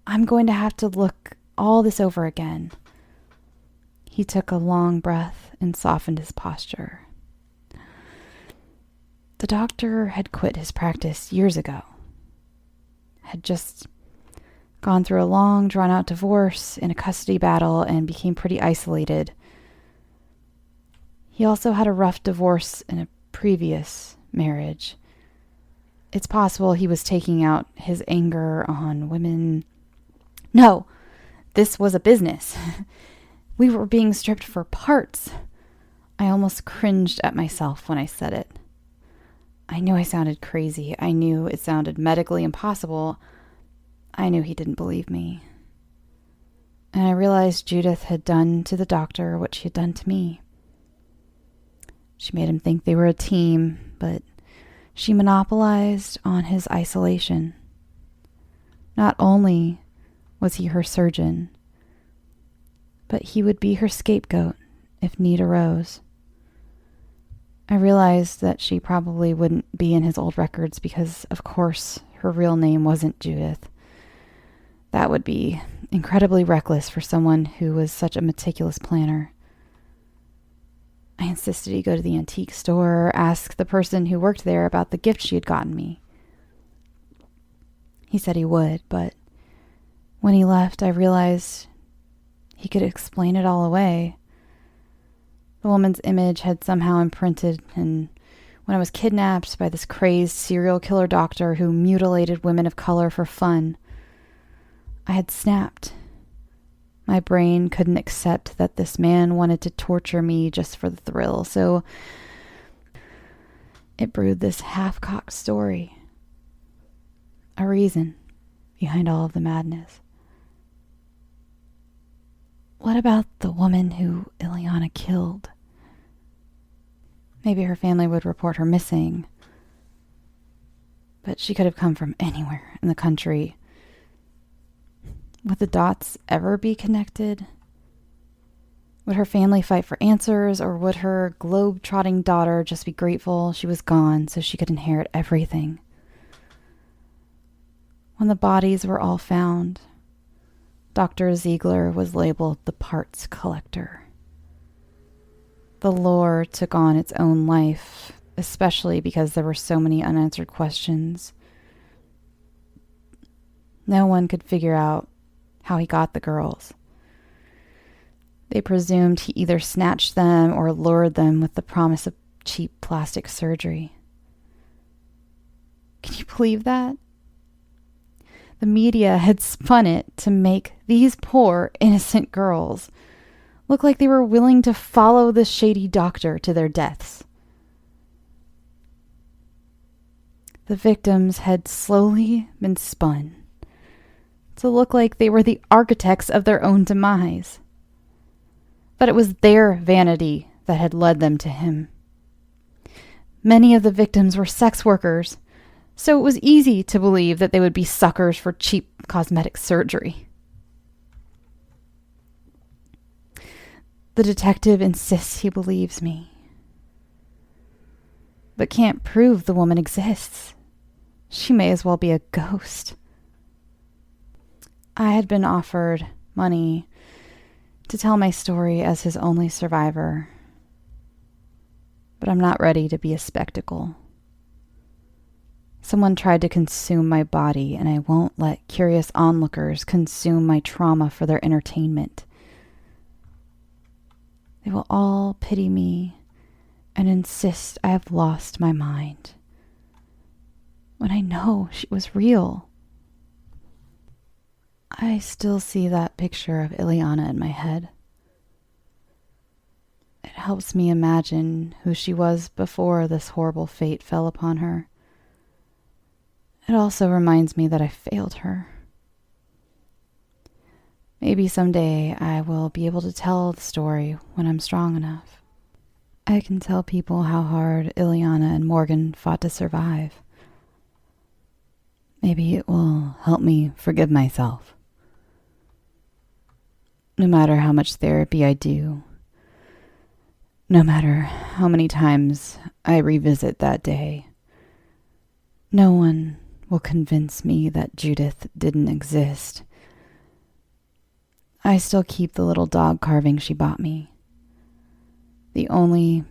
I'm going to have to look all this over again." He took a long breath and softened his posture. The doctor had quit his practice years ago, had just gone through a long, drawn-out divorce in a custody battle and became pretty isolated. He also had a rough divorce in a previous marriage. It's possible he was taking out his anger on women. No, this was a business. We were being stripped for parts. I almost cringed at myself when I said it. I knew I sounded crazy. I knew it sounded medically impossible. I knew he didn't believe me. And I realized Judith had done to the doctor what she had done to me. She made him think they were a team, but she monopolized on his isolation. Not only was he her surgeon, but he would be her scapegoat if need arose. I realized that she probably wouldn't be in his old records because, of course, her real name wasn't Judith. That would be incredibly reckless for someone who was such a meticulous planner. I insisted he go to the antique store, ask the person who worked there about the gift she had gotten me. He said he would, but when he left, I realized he could explain it all away. The woman's image had somehow imprinted, and when I was kidnapped by this crazed serial killer doctor who mutilated women of color for fun, I had snapped. My brain couldn't accept that this man wanted to torture me just for the thrill, so it brewed this half-cocked story. A reason behind all of the madness. What about the woman who Ileana killed? Maybe her family would report her missing, but she could have come from anywhere in the country. Would the dots ever be connected? Would her family fight for answers, or would her globe-trotting daughter just be grateful she was gone so she could inherit everything? When the bodies were all found, Dr. Ziegler was labeled the parts collector. The lore took on its own life, especially because there were so many unanswered questions. No one could figure out how he got the girls. They presumed he either snatched them or lured them with the promise of cheap plastic surgery. Can you believe that? The media had spun it to make these poor, innocent girls look like they were willing to follow the shady doctor to their deaths. The victims had slowly been spun to look like they were the architects of their own demise. But it was their vanity that had led them to him. Many of the victims were sex workers, so it was easy to believe that they would be suckers for cheap cosmetic surgery. The detective insists he believes me, but can't prove the woman exists. She may as well be a ghost. I had been offered money to tell my story as his only survivor, but I'm not ready to be a spectacle. Someone tried to consume my body, and I won't let curious onlookers consume my trauma for their entertainment. They will all pity me and insist I have lost my mind, when I know she was real. I still see that picture of Ileana in my head. It helps me imagine who she was before this horrible fate fell upon her. It also reminds me that I failed her. Maybe someday I will be able to tell the story when I'm strong enough. I can tell people how hard Ileana and Morgan fought to survive. Maybe it will help me forgive myself. no matter how much therapy I do, no matter how many times I revisit that day, no one will convince me that Judith didn't exist. I still keep the little dog carving she bought me. The only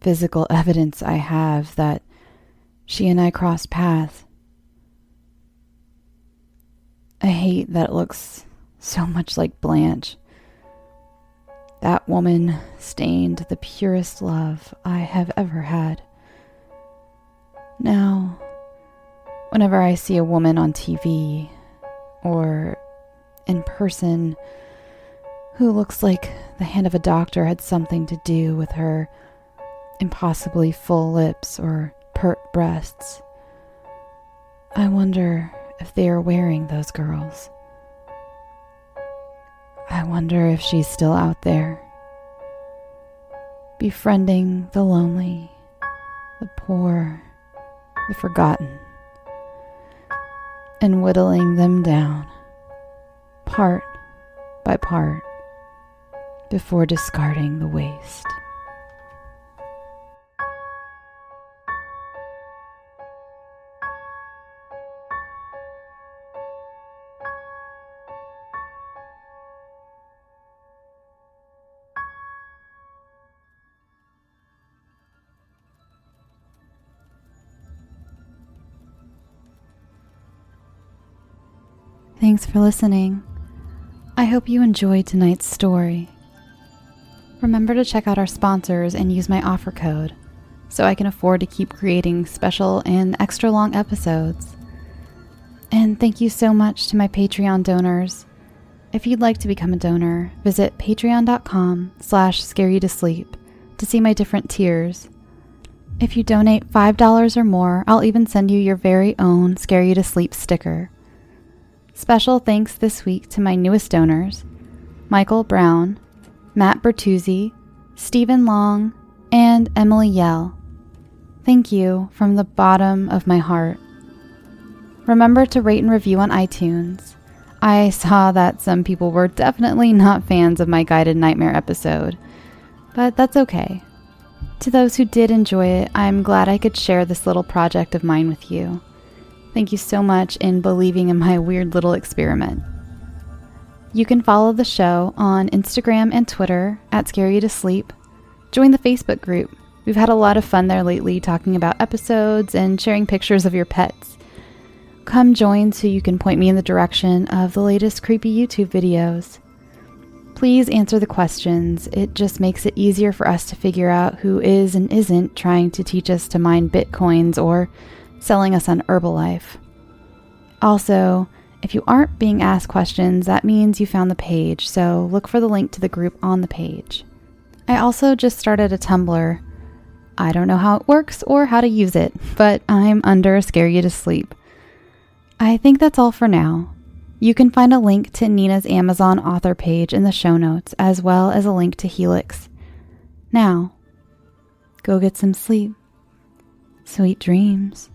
physical evidence I have that she and I crossed paths. I hate that it looks so much like Blanche. That woman stained the purest love I have ever had. Now, whenever I see a woman on TV or in person who looks like the hand of a doctor had something to do with her impossibly full lips or pert breasts, I wonder if they are wearing those girls. I wonder if she's still out there, befriending the lonely, the poor, the forgotten, and whittling them down, part by part, before discarding the waste. Thanks for listening. I hope you enjoyed tonight's story. Remember to check out our sponsors and use my offer code so I can afford to keep creating special and extra long episodes. And thank you so much to my Patreon donors. If you'd like to become a donor, visit patreon.com/scareyoutosleep to see my different tiers. If you donate $5 or more, I'll even send you your very own Scare You to Sleep sticker. Special thanks this week to my newest donors, Michael Brown, Matt Bertuzzi, Stephen Long, and Emily Yell. Thank you from the bottom of my heart. Remember to rate and review on iTunes. I saw that some people were definitely not fans of my guided nightmare episode, but that's okay. To those who did enjoy it, I'm glad I could share this little project of mine with you. Thank you so much in believing in my weird little experiment. You can follow the show on Instagram and Twitter at Scare You to Sleep. Join the Facebook group. We've had a lot of fun there lately talking about episodes and sharing pictures of your pets. Come join so you can point me in the direction of the latest creepy YouTube videos. Please answer the questions. It just makes it easier for us to figure out who is and isn't trying to teach us to mine bitcoins or selling us on Herbalife. Also, if you aren't being asked questions, that means you found the page, so look for the link to the group on the page. I also just started a Tumblr. I don't know how it works or how to use it, but I'm under Scare You to Sleep. I think that's all for now. You can find a link to Nina's Amazon author page in the show notes, as well as a link to Helix. Now, go get some sleep. Sweet dreams.